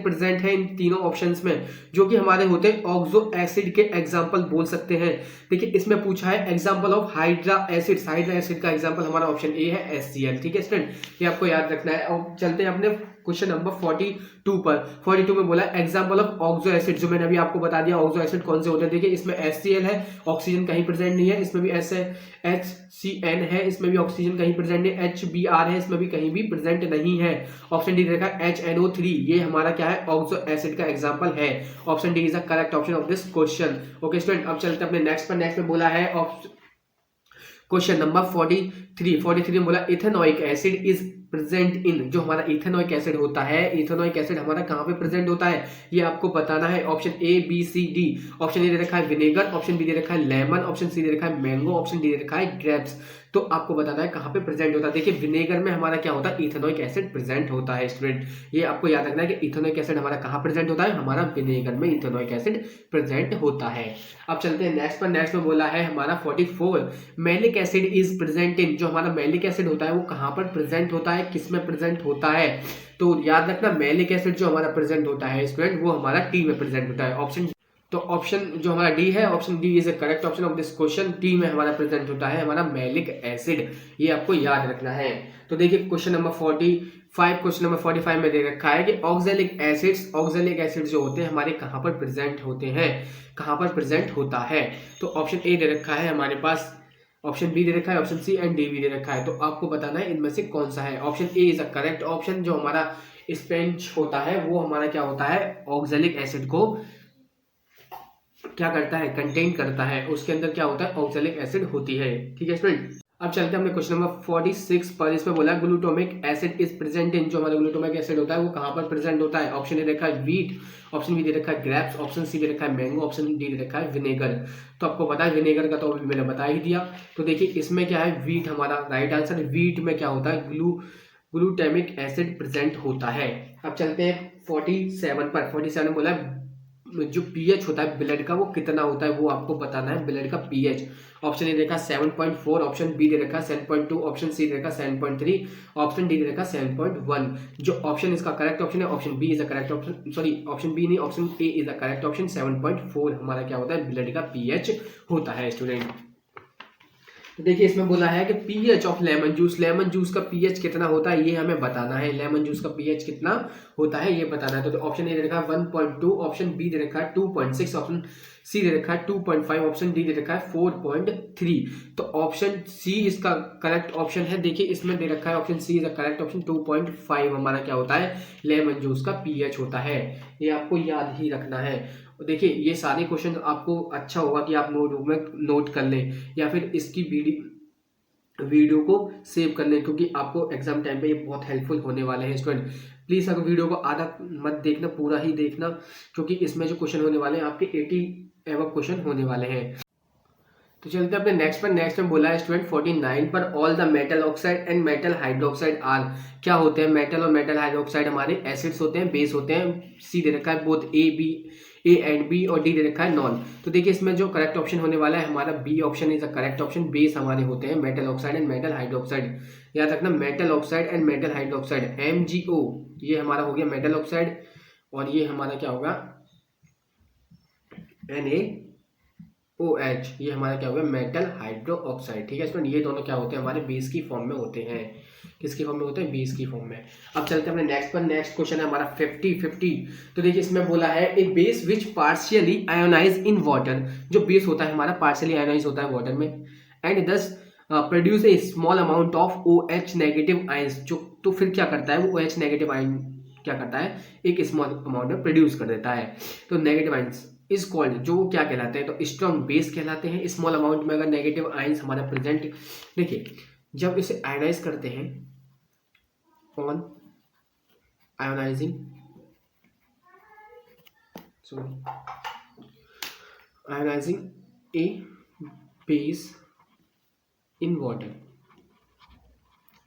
प्रेजेंट है इन तीनों ऑप्शंस में, जो कि हमारे होते हैं ऑक्सो एसिड के एग्जांपल बोल सकते हैं। देखिए इसमें पूछा है example of hydra acid, hydra acid का एग्जांपल हमारा ऑप्शन ए है HCl, ठीक है स्टूडेंट, ये आपको याद रखना है। और चलते हैं अपने क्वेश्चन नंबर 42 पर। 42 में बोला एग्जांपल ऑफ ऑक्सो एसिड, जो मैंने अभी आपको बता दिया ऑक्सो एसिड कौन से होते हैं। देखिए इसमें HCl है, ऑक्सीजन कहीं प्रेजेंट नहीं है, इसमें भी HCN है, इसमें भी ऑक्सीजन कहीं प्रेजेंट नहीं है, HBr है, इसमें भी कहीं भी प्रेजेंट नहीं है। ऑप्शन डी देखा HNO3, ये हमारा क्या है ऑक्सो एसिड का एग्जांपल है। Option D is the correct option of this question. Okay student, अब चलते हैं अपने नेक्स्ट पर। नेक्स्ट में बोला है क्वेश्चन नंबर 43 में बोला ethanoic acid is present in, जो हमारा इथेनोइक एसिड होता है, इथेनोइक एसिड हमारा कहाँ पे प्रेजेंट होता है ये आपको बताना है। Option A B C D, option A दे रखा है विनेगर, ऑप्शन बी दे रखा है लेमन, ऑप्शन सी दे रखा है मैंगो, ऑप्शन डी दे रखा है ग्रेप्स। तो आपको बताना है कहाँ पे प्रेजेंट होता है। देखिए विनेगर में हमारा क्या होता है, इथेनोइक एसिड प्रेजेंट होता है स्टूडेंट, ये आपको याद रखना है कि इथेनोइक एसिड हमारा कहाँ प्रेजेंट होता है, हमारा विनेगर में इथेनोइक एसिड प्रेजेंट होता है। अब चलते हैं नेक्स्ट पर। नेक्स्ट में बोला है हमारा 44 malic acid is present in, जो हमारा मैलिक एसिड होता है वो कहाँ पर प्रेजेंट होता है, किसमें प्रेजेंट होता है। तो याद रखना मैलिक एसिड जो हमारा प्रेजेंट होता है स्टूडेंट वो हमारा टी में प्रेजेंट होता है। ऑप्शन, तो ऑप्शन जो हमारा डी है, option D is the correct option of this question, T में हमारा प्रेजेंट होता है हमारा मैलिक एसिड, ये आपको याद रखना है। तो देखिए क्वेश्चन नंबर 45, क्वेश्चन नंबर 45 में दे रखा है कि ऑक्सैलिक एसिड जो होते हैं हमारे कहाँ पर प्रेजेंट होते हैं, कहाँ पर प्रेजेंट होता है। तो ऑप्शन ए दे रखा है हमारे पास, ऑप्शन बी दे रखा है, ऑप्शन सी एंड डी भी दे रखा है। तो आपको बताना है इनमें से कौन सा है। Option A is the correct option, जो हमारा स्पेंज होता है वो हमारा क्या होता है ऑक्सैलिक एसिड को क्या करता है, कंटेन करता है, उसके अंदर क्या होता है ऑक्सैलिक एसिड होती है, ठीक है स्टूडेंट। अब चलते हैं अपने क्वेश्चन नंबर 46 पर। इसमें बोला glutamic acid is present in, जो हमारा ग्लूटामिक एसिड होता है वो कहाँ पर प्रेजेंट होता है। ऑप्शन ए रखा है वीट, ऑप्शन बी दे रखा है ग्रेप्स, ऑप्शन सी दे रखा है मैंगो, ऑप्शन डी दे रखा है विनेगर। तो आपको पता है विनेगर का तो अभी मैंने बता ही दिया। तो देखिए इसमें क्या है, वीट हमारा राइट आंसर। वीट में क्या होता है, ग्लूटामिक एसिड प्रेजेंट होता है। अब चलते हैं 47 पर। 47 बोला है जो पीएच होता है ब्लड का वो कितना होता है, वो आपको बताना है ब्लड का पीएच। ऑप्शन ए देखा 7.4, ऑप्शन बी दे रखा 7.2, ऑप्शन सी दे रखा 7.3, ऑप्शन डी दे रखा 7.1। जो ऑप्शन इसका करेक्ट ऑप्शन है option B is the correct option, sorry option B नहीं, option A is the correct option. 7.4 हमारा क्या होता है, ब्लड का पीएच होता है स्टूडेंट। तो देखिए इसमें बोला है कि pH of lemon juice, lemon juice का पीएच कितना होता है ये हमें बताना है। लेमन जूस का पीएच कितना होता है ये बताना है। तो ऑप्शन ए दे रखा है 1.2, ऑप्शन बी दे रखा है 2.6, ऑप्शन सी दे रखा है 2.5, ऑप्शन डी दे रखा है 4.3। तो ऑप्शन सी इसका करेक्ट ऑप्शन है। देखिए इसमें दे रखा है option C is the correct option. 2.5 हमारा क्या होता है, लेमन जूस का पीएच होता है। ये आपको याद ही रखना है। देखिए ये सारे क्वेश्चन आपको अच्छा होगा कि आप नोटबुक में नोट कर लें या फिर इसकी वीडियो को सेव कर लें, क्योंकि आपको एग्जाम टाइम पे ये बहुत हेल्पफुल होने वाले हैं स्टूडेंट। प्लीज़ अगर वीडियो को आधा मत देखना, पूरा ही देखना, क्योंकि इसमें जो क्वेश्चन होने वाले हैं आपके 80 एवं क्वेश्चन होने वाले हैं। तो चलते हैं अपने नेक्स्ट पर। नेक्स्ट में बोला है स्टूडेंट 49 पर, all the metal oxide and metal hydroxide are, क्या होते हैं मेटल और मेटल हाइड्रोक्साइड हमारे एसिड्स होते हैं, बेस होते हैं। सी दे रखा है बोथ ए एंड बी, और डी दे रखा है नॉन। तो देखिए इसमें जो करेक्ट ऑप्शन होने वाला है हमारा B option is the correct option. Base हमारे होते हैं metal oxide and metal hydroxide. याद रखना metal oxide and metal hydroxide, MgO ये हमारा हो गया मेटल ऑक्साइड, और ये हमारा क्या होगा NaOH, ये हमारा क्या होगा मेटल हाइड्रो ऑक्साइड। ठीक है स्टूडेंट, ये दोनों क्या होते हैं हमारे बेस की फॉर्म में होते हैं। किसकी फॉर्म में होते हैं, बेस की फॉर्म में। अब चलते हैं अपने नेक्स्ट पर। नेक्स्ट क्वेश्चन है हमारा 50। तो देखिए इसमें बोला है a base which partially ionize in water, जो बेस होता है हमारा पार्शियली आयोनाइज होता है वाटर में, एंड दस produce a small amount of OH negative ions, जो तो फिर क्या करता है वो OH नेगेटिव आयन क्या करता है, एक स्मॉल अमाउंट में प्रोड्यूस कर देता है। तो नेगेटिव आयंस इज कॉल्ड, जो वो क्या कहलाते हैं, तो स्ट्रॉन्ग बेस कहलाते हैं। स्मॉल अमाउंट में अगर नेगेटिव आयंस हमारा प्रेजेंट, देखिए जब इसे आयोनाइज करते हैं on ionizing, ionizing a base in water,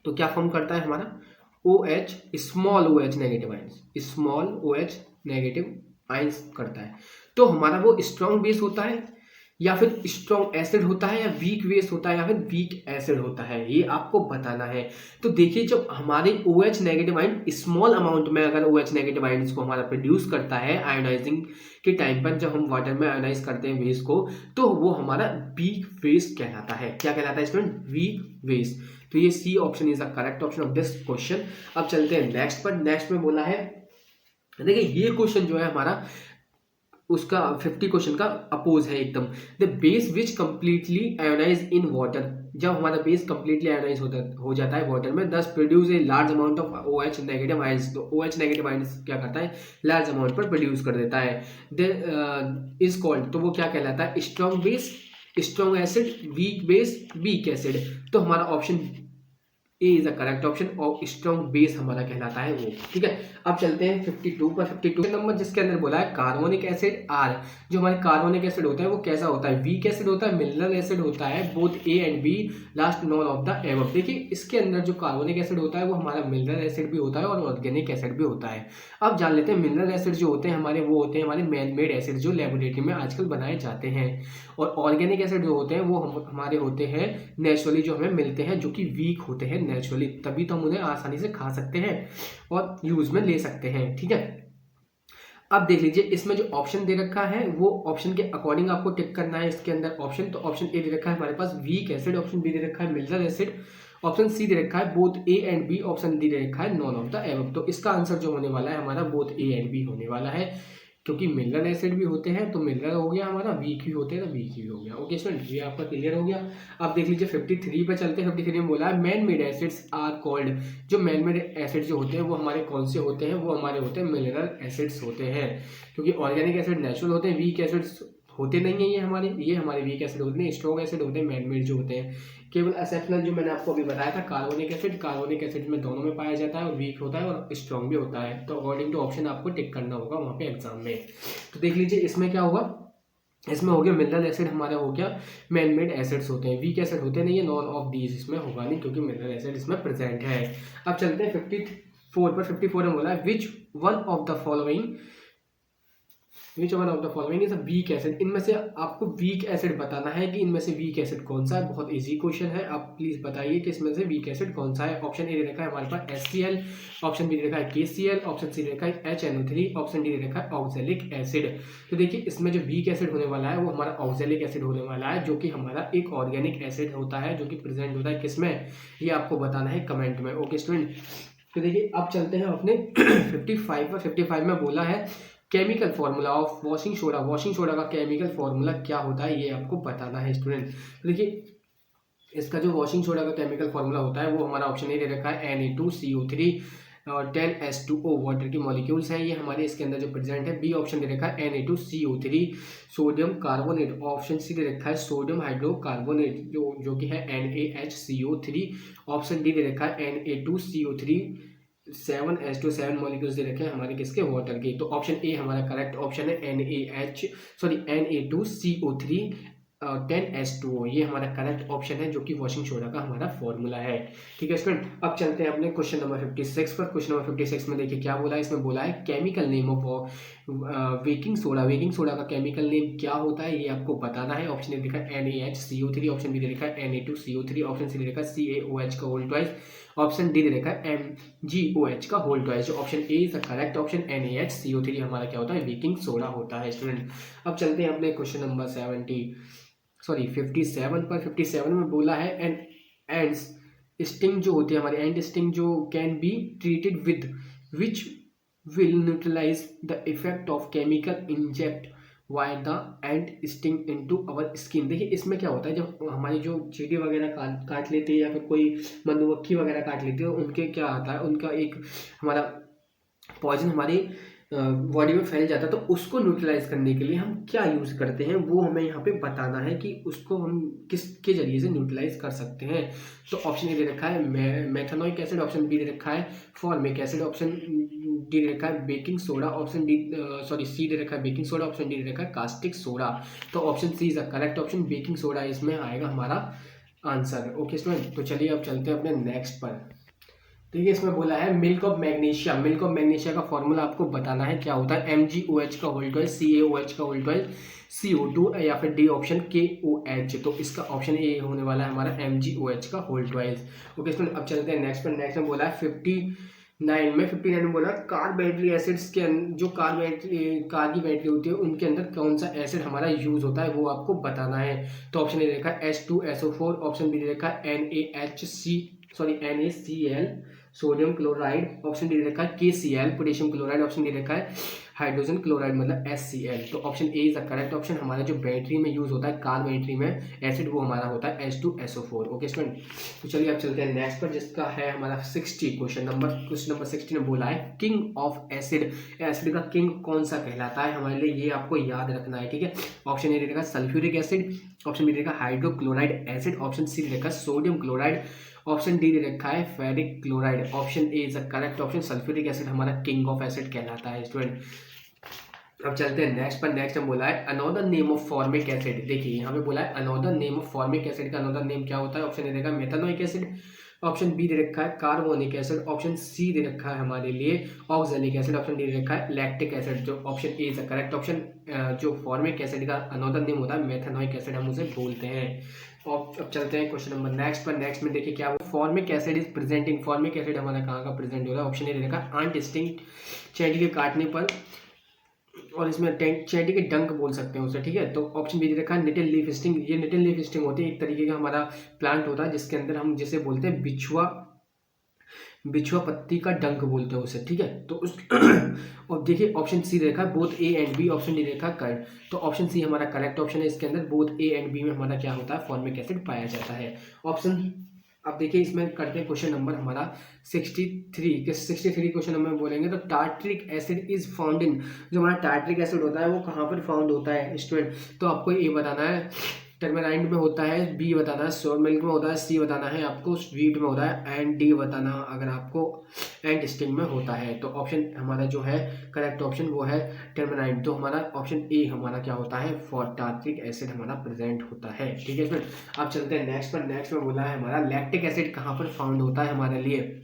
तो क्या फॉर्म करता है हमारा OH, small OH negative ions, small OH negative ions करता है। तो हमारा वो स्ट्रॉन्ग बेस होता है या फिर स्ट्रॉन्ग एसिड होता है या वीक बेस होता है या फिर वीक एसिड होता है, ये आपको बताना है। तो देखिए जब हमारे OH negative ion small amount में अगर OH नेगेटिव आयंस को हमारा प्रोड्यूस करता है आयोनाइजिंग के टाइम पर, जब हम वाटर में आयोनाइज करते हैं बेस को, तो वो हमारा वीक बेस कहलाता है। क्या कहलाता है स्टूडेंट, वीक बेस। तो ये C option is the correct option of this question. अब चलते हैं नेक्स्ट पर। नेक्स्ट में बोला है, देखिए ये क्वेश्चन जो है हमारा उसका 50 क्वेश्चन का अपोज है एकदम। The base which completely ionize in water, जब हमारा बेस कंप्लीटली आयोनाइज हो जाता है वाटर में, दस produce a large amount of OH negative ions, तो OH नेगेटिव आयंस क्या करता है, लार्ज अमाउंट पर प्रोड्यूस कर देता है। द इज कॉल्ड, तो वो क्या कहलाता है, strong base, strong acid, weak base, weak acid. तो हमारा option A is the correct option, और स्ट्रॉन्ग बेस हमारा कहलाता है वो। ठीक है, अब चलते हैं 52 पर। 52 नंबर जिसके अंदर बोला है कार्बोनिक एसिड आर, जो हमारे कार्बोनिक एसिड होता है वो कैसा होता है, वीक एसिड होता है, मिनरल एसिड होता है, both A and B, last none of the above. देखिए इसके अंदर जो कार्बोनिक एसिड होता है वो हमारा मिनरल एसिड भी होता है और ऑर्गेनिक एसिड भी होता है। अब जान लेते हैं मिनरल एसिड जो होते हैं हमारे, वो होते हैं हमारे मैन मेड एसिड जो लेबोरेटरी में आजकल बनाए जाते हैं, और ऑर्गेनिक एसिड जो होते हैं वो हमारे होते हैं नेचुरली, जो हमें मिलते हैं, जो कि वीक होते हैं नेचुरली, तभी तो हम उन्हें आसानी से खा सकते हैं और यूज में ले सकते हैं। ठीक है, अब देख लीजिए इसमें जो ऑप्शन दे रखा है वो ऑप्शन के अकॉर्डिंग आपको टिक करना है इसके अंदर ऑप्शन। तो ऑप्शन ए दे रखा है हमारे पास वीक एसिड, ऑप्शन बी दे रखा है मिनरल एसिड, ऑप्शन सी दे रखा है both A and B, option D दे रखा है नॉन ऑफ द एबव। तो इसका आंसर जो होने वाला है हमारा बोथ ए एंड बी होने वाला है, क्योंकि मिनरल एसिड भी होते हैं तो मिनरल हो गया हमारा, वीक भी होते हैं तो वीक भी हो गया। ओके स्टूडेंट, ये आपका क्लियर हो गया। अब देख लीजिए 53 पे चलते हैं। 53 में बोला है man made acids are called, जो मैन मेड एसिड जो होते हैं वो हमारे कौन से होते हैं, वो हमारे होते हैं मिनरल एसिड्स होते हैं, क्योंकि ऑर्गेनिक एसिड नेचुरल होते हैं, वीक एसिड्स होते नहीं है, ये हमारे वीक एसिड होते हैं, स्ट्रॉन्ग एसिड होते हैं मैन मेड जो होते हैं, केवल एक्सेप्शनल जो मैंने आपको अभी बताया था कार्बोनिक एसिड में दोनों में पाया जाता है और वीक होता है और स्ट्रॉन्ग भी होता है। तो अकॉर्डिंग टू ऑप्शन आपको टिक करना होगा वहाँ पे एग्जाम में। तो देख लीजिए इसमें क्या होगा, इसमें हो गया मिनरल एसिड हमारा हो गया, मैन मेड एसिड्स होते हैं, वीक एसिड होते नहीं है, नॉन ऑफ दीज इसमें होगा नहीं क्योंकि मिनरल एसिड इसमें प्रेजेंट है। अब चलते हैं 54 पर। 54 में बोला है which one of the following is a weak acid. इनमें से आपको वीक एसिड बताना है कि इनमें से वीक एसिड कौन सा है। बहुत इजी क्वेश्चन है, आप प्लीज बताइए कि इसमें से वीक एसिड कौन सा है। ऑप्शन ए दे रखा है हमारे पास HCl, ऑप्शन बी दे रखा है KCl, ऑप्शन सी दे रखा है HNO3, ऑप्शन डी दे रखा है ऑक्जेलिक एसिड। तो देखिए इसमें जो वीक एसिड होने वाला है वो हमारा ऑक्जेलिक एसिड होने वाला है, जो कि हमारा एक ऑर्गेनिक एसिड होता है, जो कि प्रेजेंट होता है किसमें, ये आपको बताना है कमेंट में। ओके स्टूडेंट, तो देखिए अब चलते हैं अपने 55 पर। 55 में बोला है chemical formula of washing soda. Washing soda का केमिकल फॉर्मूला क्या होता है ये आपको बताना है स्टूडेंट। तो देखिए इसका जो वॉशिंग सोडा का केमिकल फॉर्मूला होता है वो हमारा ऑप्शन ए दे रखा है Na2CO3 और 10H2O वाटर की मॉलिक्यूल्स हैं ये हमारे इसके अंदर जो प्रेजेंट है। बी ऑप्शन दे रखा है Na2CO3 sodium carbonate, option C दे रखा है सोडियम हाइड्रोकार्बोनेट जो कि है NaHCO3, ऑप्शन डी दे रखा है Na2CO3 7H2 मॉलिक्यूल्स दे रखे हैं हमारे किसके, वाटर के। तो ऑप्शन ए हमारा करेक्ट ऑप्शन है Na2CO3 10H2O, ये हमारा करेक्ट ऑप्शन है जो कि वॉशिंग सोडा का हमारा फॉर्मूला है। ठीक है स्टूडेंट, अब चलते हैं अपने क्वेश्चन नंबर 56 पर। क्वेश्चन नंबर 56 में देखिए क्या बोला है, इसमें बोला है chemical name of baking soda. Baking soda का केमिकल नेम क्या होता है ये आपको बताना है। ऑप्शन ए लिखा है NaHCO3, ऑप्शन बी लिखा है Na2CO3, ऑप्शन सी लिखा है CaOH का होल ट्वाइस, ऑप्शन डी लिखा है MgOH का whole twice. Option A is the correct option, NaHCO3 हमारा क्या होता है, बेकिंग सोडा होता है स्टूडेंट। अब चलते हैं अपने क्वेश्चन नंबर 57 पर। 57 में बोला है एंड स्टिंग जो होती है हमारी, एंड स्टिंग जो can be treated with which will neutralize the effect of chemical inject by the ant sting into our skin. देखिए इसमें क्या होता है, जब हमारी जो चींटी वगैरह काट लेती है या फिर कोई मधुमक्खी वगैरह काट लेती है, उनके क्या आता है, उनका एक हमारा पॉइजन हमारी बॉडी में फैल जाता है। तो उसको न्यूट्रलाइज करने के लिए हम क्या यूज़ करते हैं वो हमें यहाँ पे बताना है कि उसको हम किसके जरिए से न्यूट्रलाइज कर सकते हैं। तो ऑप्शन ए दे रखा है मेथनोइक एसिड, ऑप्शन बी दे रखा है फॉर्मिक एसिड, ऑप्शन डी दे रखा है बेकिंग सोडा, ऑप्शन सी दे रखा है बेकिंग सोडा, ऑप्शन डी दे रखा है कास्टिक सोडा। तो option C is the correct option, baking soda इसमें आएगा हमारा आंसर। ओके स्टूडेंट, तो चलिए अब चलते हैं अपने नेक्स्ट पर। देखिए इसमें बोला है milk of magnesia. Milk of magnesia का फॉर्मूला आपको बताना है क्या होता है, MgOH का होल ट्वाइस, CaOH का होल ट्वाइस, CO2 या फिर डी ऑप्शन KOH। तो इसका ऑप्शन ए होने वाला है हमारा MgOH का होल ट्वाइस। ओके स्टूडेंट, अब चलते हैं नेक्स्ट पर। नेक्स्ट में बोला है 59 में बोला कार बैटरी एसिड्स के जो कार की बैटरी होती है उनके अंदर कौन सा एसिड हमारा यूज होता है वो आपको बताना है। तो ऑप्शन ए देखा H2SO4, ऑप्शन बी देखा NaCl sodium chloride, option D रखा है KCl potassium chloride, option D रखा है हाइड्रोजन क्लोराइड मतलब HCl। तो option A is the correct option, हमारा जो बैटरी में यूज होता है कार बैटरी में एसिड वो हमारा होता है H2SO4। ओके स्टूडेंट, तो चलिए अब चलते हैं नेक्स्ट पर जिसका है हमारा 60। क्वेश्चन नंबर 60 में बोला है किंग ऑफ एसिड। एसिड का किंग कौन सा कहलाता है हमारे लिए, ये आपको याद रखना है। ठीक है, ऑप्शन ए रहेगा सल्फ्यूरिक एसिड, ऑप्शन बी रहेगा हाइड्रोक्लोराइड एसिड, ऑप्शन सी रहेगा सोडियम क्लोराइड, ऑप्शन डी रखा है ferric chloride. Option A is the correct option, sulphuric acid हमारा किंग ऑफ एसिड कहलाता है स्टूडेंट। अब चलते हैं नेक्स्ट पर। नेक्स्ट में बोला है another name of formic acid. देखिए यहाँ पे बोला है another name of formic acid का अनोदर नेम क्या होता है। ऑप्शन ए देगा मेथनोइक एसिड, ऑप्शन बी दे रखा है कार्बोनिक एसिड, ऑप्शन सी दे रखा है हमारे लिए ऑक्जेलिक एसिड, ऑप्शन डी दे रखा है लैक्टिक एसिड। जो option A is the correct option, जो फॉर्मिक एसिड का अनोदर नेम होता है मेथनोइक एसिड हम उसे बोलते हैं। अब चलते हैं क्वेश्चन नंबर नेक्स्ट पर। नेक्स्ट में देखिए क्या formic acid is presenting. Formic acid हमारा कहाँ का प्रेजेंट हो रहा है। ऑप्शन ए दे रखा है आंट स्टिंग, चैंटी के काटने पर, और इसमें चैंटी के डंक बोल सकते हैं उसे। ठीक है, तो ऑप्शन बी दे रखा है निटिल लीफ स्टिंग। ये निटिल लीफ स्टिंग होती है, एक तरीके का हमारा प्लांट होता है जिसके अंदर हम जिसे बोलते हैं बिछुआ पत्ती का डंक बोलते हैं उसे। ठीक है, तो उस और देखिए ऑप्शन सी देखा है both A and B, option D देखा कर्ड। तो ऑप्शन सी हमारा करेक्ट ऑप्शन है, इसके अंदर बोथ ए एंड बी में हमारा क्या होता है, फॉर्मिक एसिड पाया जाता है। ऑप्शन अब देखिए इसमें करते हैं क्वेश्चन नंबर हमारा 63 क्वेश्चन नंबर बोलेंगे तो tartaric acid is found in. जो हमारा टार्ट्रिक एसिड होता है वो कहाँ पर फाउंड होता है स्टूडेंट, तो आपको ये बताना है टर्मेराइड में होता है, बी बताना है, सोर मिल्क में होता है, सी बताना है आपको, स्वीट में होता है, एंड डी बताना अगर आपको एंड स्टिंग में होता है। तो ऑप्शन हमारा जो है करेक्ट ऑप्शन वो है टर्मेराइड। तो हमारा ऑप्शन ए हमारा क्या होता है, टार्ट्रिक एसिड हमारा प्रेजेंट होता है। ठीक है स्टूडेंट, अब चलते हैं नेक्स्ट पर। नेक्स्ट में बोला है हमारा लैक्टिक एसिड कहाँ पर फाउंड होता है हमारे लिए।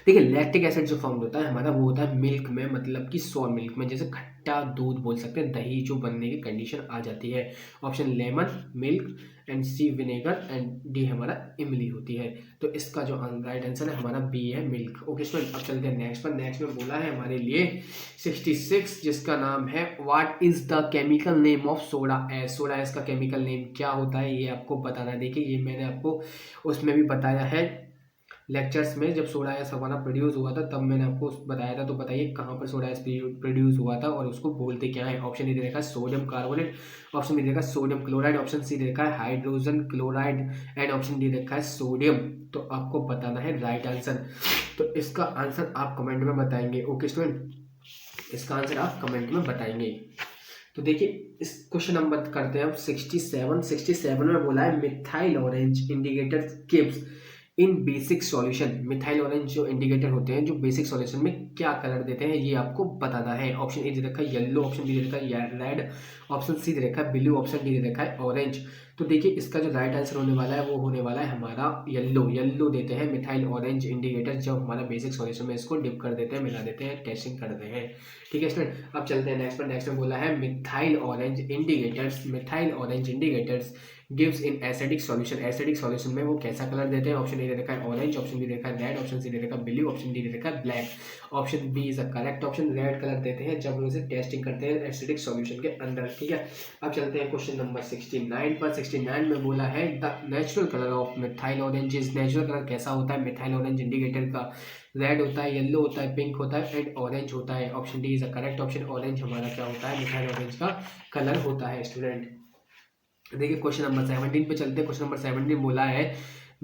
देखिए लैक्टिक एसिड जो फॉर्म होता है हमारा वो होता है मिल्क में, मतलब कि सोर मिल्क में, जैसे खट्टा दूध बोल सकते हैं, दही जो बनने की कंडीशन आ जाती है। Option lemon, milk, and C vinegar, and D हमारा इमली होती है। तो इसका जो राइट आंसर है हमारा बी है मिल्क। ओके स्टूडेंट, अब चलते हैं नेक्स्ट पर। नेक्स्ट में बोला है हमारे लिए 66 जिसका नाम है what is the chemical name of soda S. Soda S का केमिकल नेम क्या होता है ये आपको बताना है। देखिए ये मैंने आपको उसमें भी बताया है लेक्चर्स में, जब सोडा एस हमारा प्रोड्यूस हुआ था तब मैंने आपको बताया था। तो बताइए कहाँ पर सोडा एस प्रोड्यूस हुआ था और उसको बोलते क्या है। ऑप्शन ए दे रखा है सोडियम कार्बोनेट, ऑप्शन बी दे रखा है सोडियम क्लोराइड, ऑप्शन सी दे रखा है hydrogen chloride, and option D रखा है सोडियम। तो आपको बताना है राइट आंसर। तो इसका आंसर आप कमेंट में बताएंगे। ओके स्टूडेंट, इसका आंसर आप कमेंट में बताएंगे। तो देखिए इस क्वेश्चन नंबर करते हैं अब 67 में बोला है मिथाइल ऑरेंज इंडिकेटर गिव्स इन बेसिक सॉल्यूशन। मिथाइल ऑरेंज जो इंडिकेटर होते हैं जो बेसिक सॉल्यूशन में क्या कलर देते हैं ये आपको बताना है। ऑप्शन ए दे रखा है येलो, ऑप्शन बी दे रखा है रेड, ऑप्शन सी दे रखा है ब्लू, ऑप्शन डी दे रखा है ऑरेंज। तो देखिए इसका जो राइट आंसर होने वाला है वो होने वाला है हमारा येलो। येलो देते हैं मिथाइल ऑरेंज इंडिकेटर जब हमारा बेसिक सॉल्यूशन में इसको डिप कर देते हैं, मिला देते हैं, टेस्टिंग करते हैं। ठीक है स्टूडेंट, अब चलते हैं नेक्स्ट पर। नेक्स्ट में बोला है methyl orange indicators gives in acidic solution. Acidic solution में वो कैसा कलर देते हैं। ऑप्शन ए दे रखा है ऑरेंज, ऑप्शन बी दे रखा है रेड, ऑप्शन सी दे रखा है ब्लू, ऑप्शन डी दे रखा है black. Option B is a correct option, red colour देते हैं जब हम उसे टेस्टिंग करते हैं एसिडिक सॉल्यूशन के अंदर। ठीक है, अब चलते हैं क्वेश्चन नंबर 69 पर। 69 में बोला है the natural colour of methyl orange is. Natural colour कैसा होता है मिथाइल ऑरेंज इंडिकेटर का। रेड होता है, येलो होता है, पिंक होता है, एंड ऑरेंज होता है। Option D is a correct option, orange हमारा क्या होता है मिथाइल ऑरेंज का कलर होता है स्टूडेंट। देखिए क्वेश्चन नंबर 17 पे चलते हैं। क्वेश्चन नंबर 17 बोला है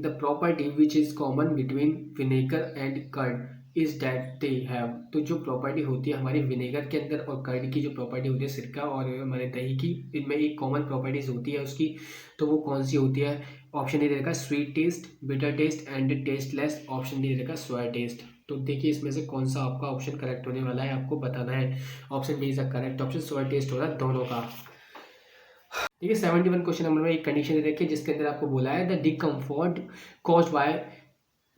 the property which is common between vinegar and curd is that they have. तो जो प्रॉपर्टी होती है हमारी विनेगर के अंदर और कर्ड की जो प्रॉपर्टी होती है सिरका और हमारे दही की, इनमें एक कॉमन प्रॉपर्टीज होती है उसकी। तो वो कौन सी होती है। ऑप्शन डी रहेगा sweet taste, bitter taste, and tasteless. Option D रहेगा सोया टेस्ट। तो देखिए इसमें से कौन सा आपका ऑप्शन करेक्ट होने वाला है आपको बताना है। Option D is a correct option, sour taste होगा दोनों का। ठीक है, 71 क्वेश्चन नंबर में एक कंडीशन दे रखी है जिसके अंदर आपको बोला है the discomfort caused by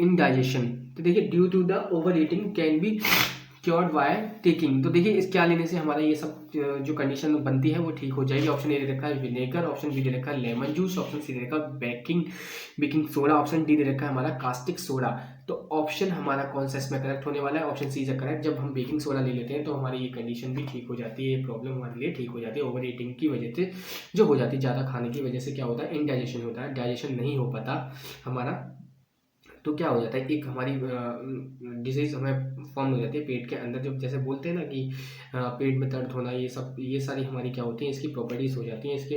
indigestion. तो देखिए due to the over eating can be cured by taking. तो देखिए इस क्या लेने से हमारा ये सब जो कंडीशन बनती है वो ठीक हो जाएगी। ऑप्शन ए दे रखा है विनेगर, ऑप्शन बी दे रखा है लेमन जूस, ऑप्शन सी दे रखा है बेकिंग सोडा, ऑप्शन डी दे रखा है हमारा कास्टिक सोडा। तो ऑप्शन हमारा कौन सा इसमें करेक्ट होने वाला है। Option C is correct. जब हम बेकिंग सोडा ले लेते हैं तो हमारी ये कंडीशन भी ठीक हो जाती है, ये प्रॉब्लम हमारे लिए ठीक हो जाती है। ओवर ईटिंग की वजह से जो हो जाती है, ज़्यादा खाने की वजह से क्या होता है इनडाइजेशन होता है, डाइजेशन नहीं हो पाता हमारा। तो क्या हो जाता है एक हमारी डिजीज हमें फॉर्म हो जाती है पेट के अंदर। जब जैसे बोलते हैं ना कि पेट में दर्द होना, ये सारी हमारी क्या होती हैं इसकी प्रॉपर्टीज हो जाती हैं, इसके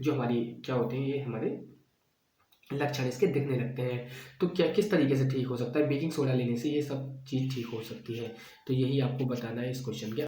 जो हमारी क्या होते हैं ये हमारे लक्षण इसके दिखने लगते हैं। तो क्या किस तरीके से ठीक हो सकता है, बेकिंग सोडा लेने से ये सब चीज़ ठीक हो सकती है। तो यही आपको बताना है इस क्वेश्चन के।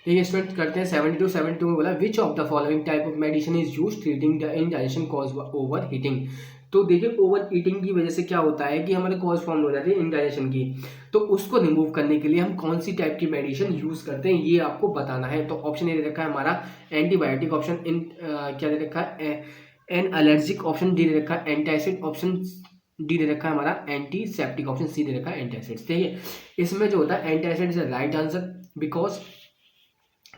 ठीक है स्टूडेंट, करते हैं 72 में बोला विच of the following type of medicine is use treating the indigestion cause over heating. तो देखिए ओवर ईटिंग की वजह से क्या होता है कि हमारे कॉज फॉर्म हो जाती है इनडाइजेशन की। तो उसको रिमूव करने के लिए हम कौन सी टाइप की मेडिसिन यूज करते हैं ये आपको बताना है। तो ऑप्शन ए दे रखा है हमारा एंटीबायोटिक, ऑप्शन क्या दे रखा है एन एलर्जिक, ऑप्शन डी दे रखा है एंटासिड, ऑप्शन डी दे रखा है हमारा एंटीसेप्टिक, ऑप्शन सी दे रखा है एंटासिड। देखिए इसमें जो होता है antacid is right answer. Because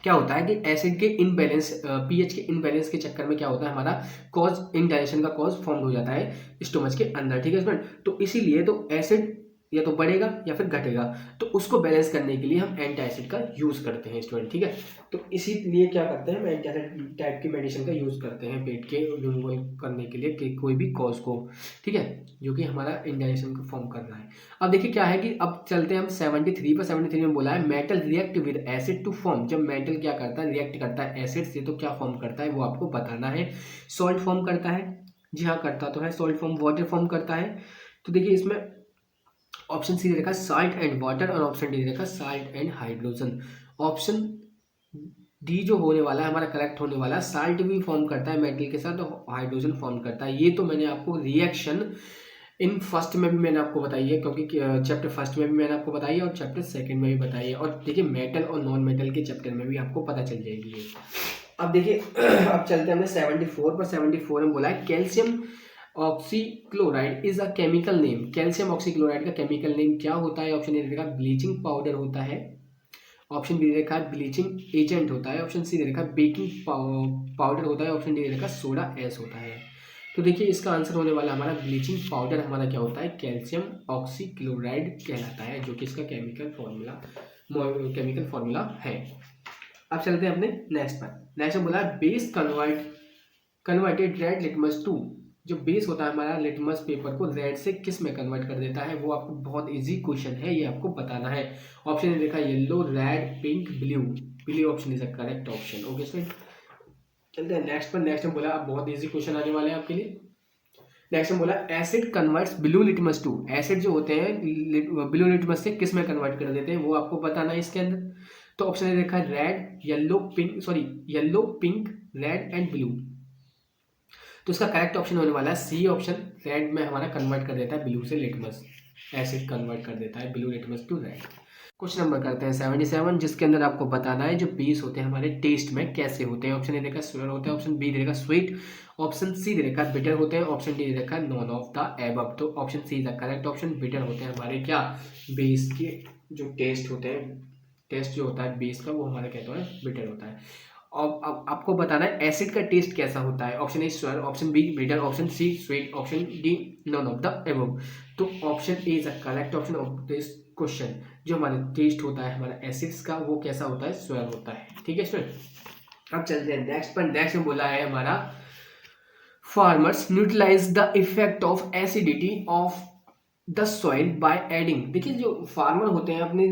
क्या होता है कि एसिड के इनबैलेंस पीएच के इनबैलेंस के चक्कर में क्या होता है हमारा कॉज इनडाइजेशन का कॉज फॉर्म हो जाता है स्टोमच के अंदर। ठीक है स्टूडेंट, तो इसीलिए तो एसिड या तो बढ़ेगा या फिर घटेगा, तो उसको बैलेंस करने के लिए हम एंटासिड का यूज करते हैं स्टूडेंट। ठीक है, तो इसीलिए क्या करते हैं हम एंटासिड टाइप की मेडिसिन का यूज करते हैं पेट के रिमूवल करने के लिए कि कोई भी कॉज को। ठीक है, जो कि हमारा इंडाइजेशन को फॉर्म करना है। अब देखिए क्या है कि अब चलते हैं हम 73 पर। 73 में बोला है metal react with acid to form. जब मेटल क्या करता है रिएक्ट करता है एसिड से तो क्या फॉर्म करता है वो आपको बताना है। सॉल्ट फॉर्म करता है, जी हाँ करता तो है सॉल्ट फॉर्म, वाटर फॉर्म करता है। तो देखिए इसमें ऑप्शन सी देखा साल्ट एंड वाटर और ऑप्शन डी देखा salt and hydrogen. Option D जो होने वाला है हमारा करेक्ट होने वाला है, साल्ट भी फॉर्म करता है मेटल के साथ, हाइड्रोजन फॉर्म करता है। ये तो मैंने आपको रिएक्शन इन फर्स्ट में भी मैंने आपको बताई है, क्योंकि चैप्टर फर्स्ट में भी मैंने आपको बताई है और चैप्टर सेकंड में भी बताई है, और देखिए मेटल और नॉन मेटल के चैप्टर में भी आपको पता चल जाएगी ये। अब देखिए अब चलते हैं हमने 74 पर। 74 में बोला है calcium oxychloride is a chemical name. Calcium oxychloride का केमिकल नेम क्या होता है? ऑप्शन ए दे रखा है ब्लीचिंग पाउडर होता है, ऑप्शन बी दे रखा है ब्लीचिंग एजेंट होता है, ऑप्शन सी दे रखा है बेकिंग पाउडर होता है, ऑप्शन डी दे रखा है सोडा एस होता है। तो देखिए इसका आंसर होने वाला हमारा ब्लीचिंग पाउडर हमारा क्या होता है? कैल्शियम ऑक्सीक्लोराइड कहलाता है, जो कि इसका केमिकल फॉर्मूला है। अब चलते हैं अपने नेक्स्ट पर। नेक्स्ट में बोला base converted red litmus to. जो बेस होता है हमारा लिटमस पेपर को रेड से किस में कन्वर्ट कर देता है? वो आपको बहुत इजी क्वेश्चन है, ये आपको बताना है। ऑप्शन ने देखा yellow, red, pink, blue option is the correct option. Okay student, चलते हैं नेक्स्ट पर। नेक्स्ट में बोला अब बहुत इजी क्वेश्चन आने वाले हैं आपके लिए। नेक्स्ट में बोला acid converts blue litmus to. Acid जो होते हैं ब्लू लिटमस से किस में कन्वर्ट कर देते हैं, वो आपको बताना है इसके अंदर। तो ऑप्शन ने देखा है red, yellow, pink, red and blue. तो इसका करेक्ट ऑप्शन होने वाला है सी ऑप्शन, रेड में हमारा कन्वर्ट कर देता है ब्लू से लिटमस। एसिड कन्वर्ट कर देता है blue litmus to red. Question number करते हैं 77, जिसके अंदर आपको बताना है जो बेस होते हैं हमारे टेस्ट में कैसे होते हैं। ऑप्शन ए देखा स्वीट होता है, ऑप्शन बी देखा स्वीट, ऑप्शन सी देखा बिटर होते हैं, ऑप्शन डी देखा नॉन ऑफ द एबव। तो option C is the correct option. Bitter होते हैं हमारे क्या बेस के जो टेस्ट होते हैं, टेस्ट जो होता है बेस का वो हमारा कहते हैं बिटर होता है। अब आपको बताना है एसिड का टेस्ट कैसा होता है। Option A sweet, option B bitter, option C sweet, option D none of the above. तो option A is the correct option of this question. जो हमारा टेस्ट होता है हमारा एसिड्स का वो कैसा होता है? स्वेर होता है। ठीक है स्टूडेंट, अब चलते हैं नेक्स्ट पर। नेक्स्ट में बोला है हमारा farmers neutralize the effect of acidity of the soil by adding. देखिए जो फार्मर होते हैं अपनी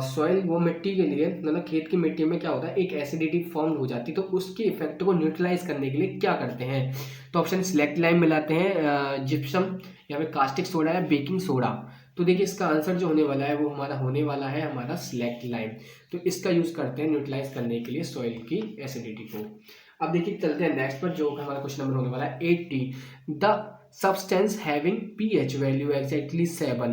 सॉइल वो मिट्टी के लिए, मतलब खेत की मिट्टी में क्या होता है एक एसिडिटी फॉर्म हो जाती है, तो उसके इफेक्ट को न्यूट्रलाइज करने के लिए क्या करते हैं? तो ऑप्शन सिलेक्ट लाइम मिलाते हैं, जिप्सम या फिर कास्टिक सोडा या बेकिंग सोडा। तो देखिए इसका आंसर जो होने वाला है वो हमारा होने वाला है हमारा सिलेक्ट लाइम। तो इसका यूज करते हैं न्यूट्रलाइज करने के लिए सॉइल की एसिडिटी को। अब देखिए चलते हैं नेक्स्ट पर, जो हमारा क्वेश्चन नंबर होने वाला है 80। The substance having pH value exactly 7।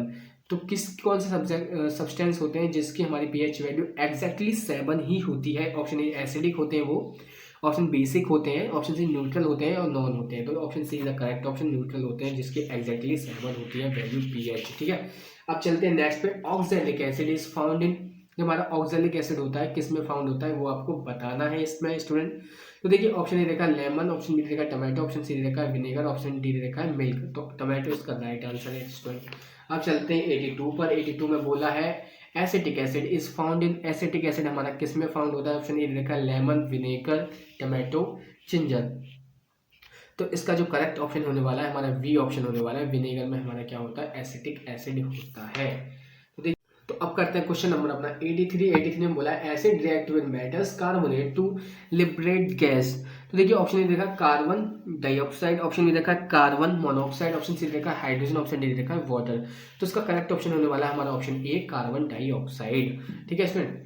तो कौन से सब्सटेंस होते हैं जिसकी हमारी पीएच वैल्यू एग्जैक्टली 7 ही होती है? ऑप्शन ए एसिडिक होते हैं वो, ऑप्शन बेसिक होते हैं, ऑप्शन सी न्यूट्रल होते हैं और नॉन होते हैं। तो option C is the correct option, neutral होते हैं जिसके एग्जैक्टली 7 होती है वैल्यू पीएच। ठीक है, अब चलते हैं नेक्स्ट पे। Oxalic acid is found in. जो हमारा ऑक्सैलिक एसिड होता है किस में फाउंड होता है वो आपको बताना है इसमें स्टूडेंट। तो देखिए ऑप्शन ए देखा लेमन, ऑप्शन बी देखा टमाटो, ऑप्शन सी देखा विनेगर, ऑप्शन डी देखा है मिल्क। तो टमाटो इसका राइट आंसर है स्टूडेंट। अब चलते हैं 82 पर। 82 में बोला है acetic acid is found in. Acetic acid हमारा किस में फाउंड होता है? ऑप्शन ए देखा लेमन, विनेगर, टमाटो, जिंजर। तो इसका जो करेक्ट ऑप्शन होने वाला है हमारा बी ऑप्शन होने वाला है। विनेगर में हमारा क्या होता है? एसिटिक एसिड होता है। तो अब करते हैं क्वेश्चन नंबर अपना 83। 83 में बोला है acid react with metals carbonate to liberate gas. तो देखिए ऑप्शन ए देखा कार्बन डाइऑक्साइड, ऑप्शन बी देखा कार्बन मोनोऑक्साइड, ऑप्शन सी देखा हाइड्रोजन, ऑप्शन डी देखा वाटर। तो इसका करेक्ट ऑप्शन होने वाला है हमारा ऑप्शन ए कार्बन डाइऑक्साइड। ठीक है स्टूडेंट,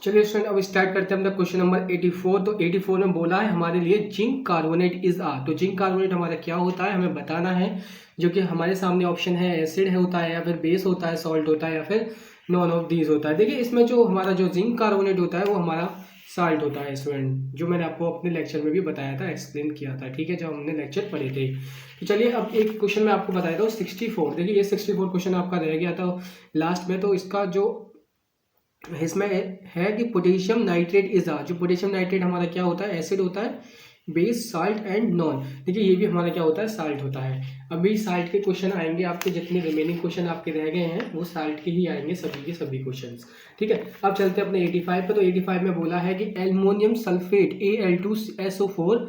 चलिए स्टूडेंट अब स्टार्ट करते हैं अपना क्वेश्चन नंबर 84। तो 84 में बोला है हमारे लिए जिंक कार्बोनेट इज आ। तो जिंक कार्बोनेट हमारा क्या होता है हमें बताना है, जो कि हमारे सामने ऑप्शन है एसिड है होता है या फिर बेस होता है, सॉल्ट होता है या फिर नॉन ऑफ दीज होता है। देखिए इसमें जो हमारा जो जिंक कार्बोनेट होता है वो हमारा साल्ट होता है स्टूडेंट, जो मैंने आपको अपने लेक्चर में भी बताया था, एक्सप्लेन किया था। ठीक है, जब हमने लेक्चर पढ़े थे। तो चलिए अब एक क्वेश्चन मैं आपको बताया था 64। देखिए ये 64 क्वेश्चन आपका रह गया था लास्ट में। तो इसका जो इसमें है कि पोटेशियम नाइट्रेट इज आ। जो पोटेशियम नाइट्रेट हमारा क्या होता है? एसिड होता है, बेस, साल्ट एंड नॉन। देखिए ये भी हमारा क्या होता है? साल्ट होता है। अभी साल्ट के क्वेश्चन आएंगे आपके, जितने रिमेनिंग क्वेश्चन आपके रह गए हैं वो साल्ट के ही आएंगे सभी के सभी क्वेश्चंस। ठीक है, अब चलते हैं अपने 85 पे। तो 85 में बोला है कि एल्युमिनियम सल्फेट Al2SO4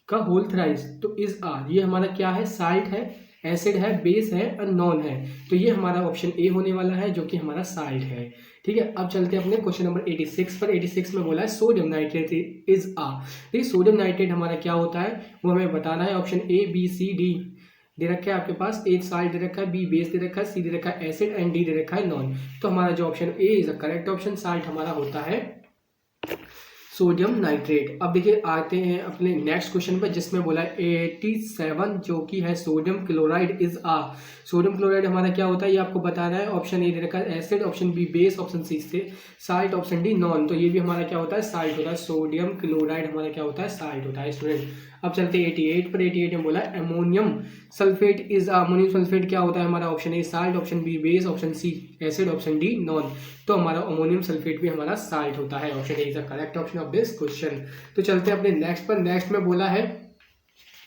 का होल थ्राइस तो इज आर। ये हमारा क्या है? साल्ट है, एसिड है, बेस है और नॉन है। तो ये हमारा ऑप्शन ए होने वाला है, जो कि हमारा साल्ट है। ठीक है, अब चलते हैं अपने क्वेश्चन नंबर 86 पर। 86 में बोला है सोडियम नाइट्रेट इज आ। देखिए सोडियम नाइट्रेट हमारा क्या होता है वो हमें बताना है। Option A, B, C, D दे रखा है आपके पास, ए साल्ट दे रखा है, बी बेस दे रखा है, सी दे रखा है एसिड एंड डी दे रखा है नॉन। तो हमारा जो option A is the correct option, salt हमारा होता है सोडियम नाइट्रेट। अब देखिए आते हैं अपने नेक्स्ट क्वेश्चन पर, जिसमें बोला है 87 जो कि है sodium chloride is a. Sodium chloride हमारा क्या होता है ये आपको बता रहा है। ऑप्शन ए दे रखा है acid, option B base, option C से साल्ट, ऑप्शन डी नॉन। तो ये भी हमारा क्या होता है साल्ट होता है। सोडियम क्लोराइड हमारा क्या होता है साल्ट होता है स्टूडेंट। अब चलते हैं 88 पर। 88 में बोला है ammonium sulphate is ammonium sulphate क्या होता है हमारा। Option A salt, option B base, option C acid, option D none. तो हमारा अमोनियम सल्फेट भी हमारा साल्ट होता है। Option A is the correct option of this question. तो चलते हैं अपने नेक्स्ट पर। नेक्स्ट में बोला है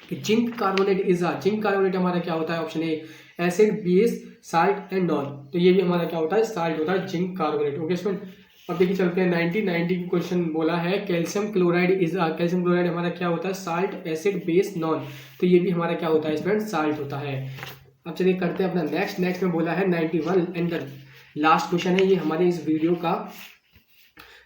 कि zinc carbonate is a. Zinc carbonate हमारा क्या होता है। Option A acid, base, salt and non. तो ये भी हमारा क्या होता है साल्ट होता है जिंक कार्बोनेट। Okay student. अब देखिए चलते हैं 90 की क्वेश्चन बोला है calcium chloride is a. Calcium chloride हमारा क्या होता है साल्ट, एसिड, बेस, नॉन। तो ये भी हमारा क्या होता है स्टूडेंट साल्ट होता है। अब चलिए करते हैं अपना नेक्स्ट में बोला है 91 एंड द लास्ट क्वेश्चन है ये हमारे इस वीडियो का।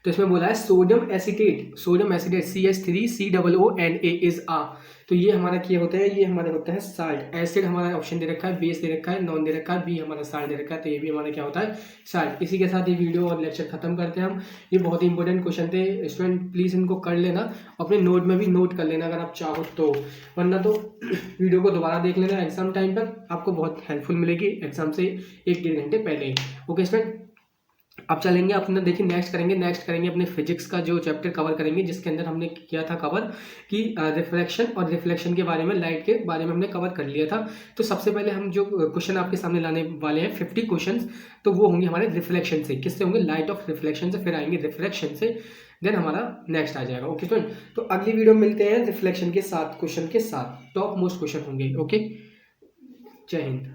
तो इसमें बोला है सोडियम एसिटेट CH3COONA इज आ। तो ये हमारा क्या होता है ये हमारा होता है साल्ट। एसिड हमारा ऑप्शन दे रखा है, बेस दे रखा है, नॉन दे रखा है, बी हमारा साल्ट दे रखा है। तो ये भी हमारा क्या होता है साल्ट। इसी के साथ ये वीडियो और लेक्चर खत्म करते हैं हम। ये बहुत ही इंपॉर्टेंट क्वेश्चन थे स्टूडेंट, प्लीज़ इनको कर लेना, अपने नोट में भी नोट कर लेना अगर आप चाहो तो, वरना तो वीडियो को दोबारा देख लेना एग्जाम टाइम पर, आपको बहुत हेल्पफुल मिलेगी एग्जाम से 1-1.5 घंटे पहले। Okay student. अब चलेंगे अपना देखिए नेक्स्ट करेंगे अपने फिजिक्स का जो चैप्टर कवर करेंगे, जिसके अंदर हमने किया था कवर कि रिफ्लेक्शन और रिफ्लेक्शन के बारे में, लाइट के बारे में हमने कवर कर लिया था। तो सबसे पहले हम जो क्वेश्चन आपके सामने लाने वाले हैं 50 क्वेश्चन, तो वो होंगे हमारे रिफ्लेक्शन से। किससे होंगे लाइट ऑफ रिफ्लेक्शन से, फिर आएंगे रिफ्लेक्शन से, देन हमारा नेक्स्ट आ जाएगा। Okay student. तो अगली वीडियो में मिलते हैं रिफ्लेक्शन के साथ, क्वेश्चन के साथ, टॉप मोस्ट क्वेश्चन होंगे। ओके, जय हिंद।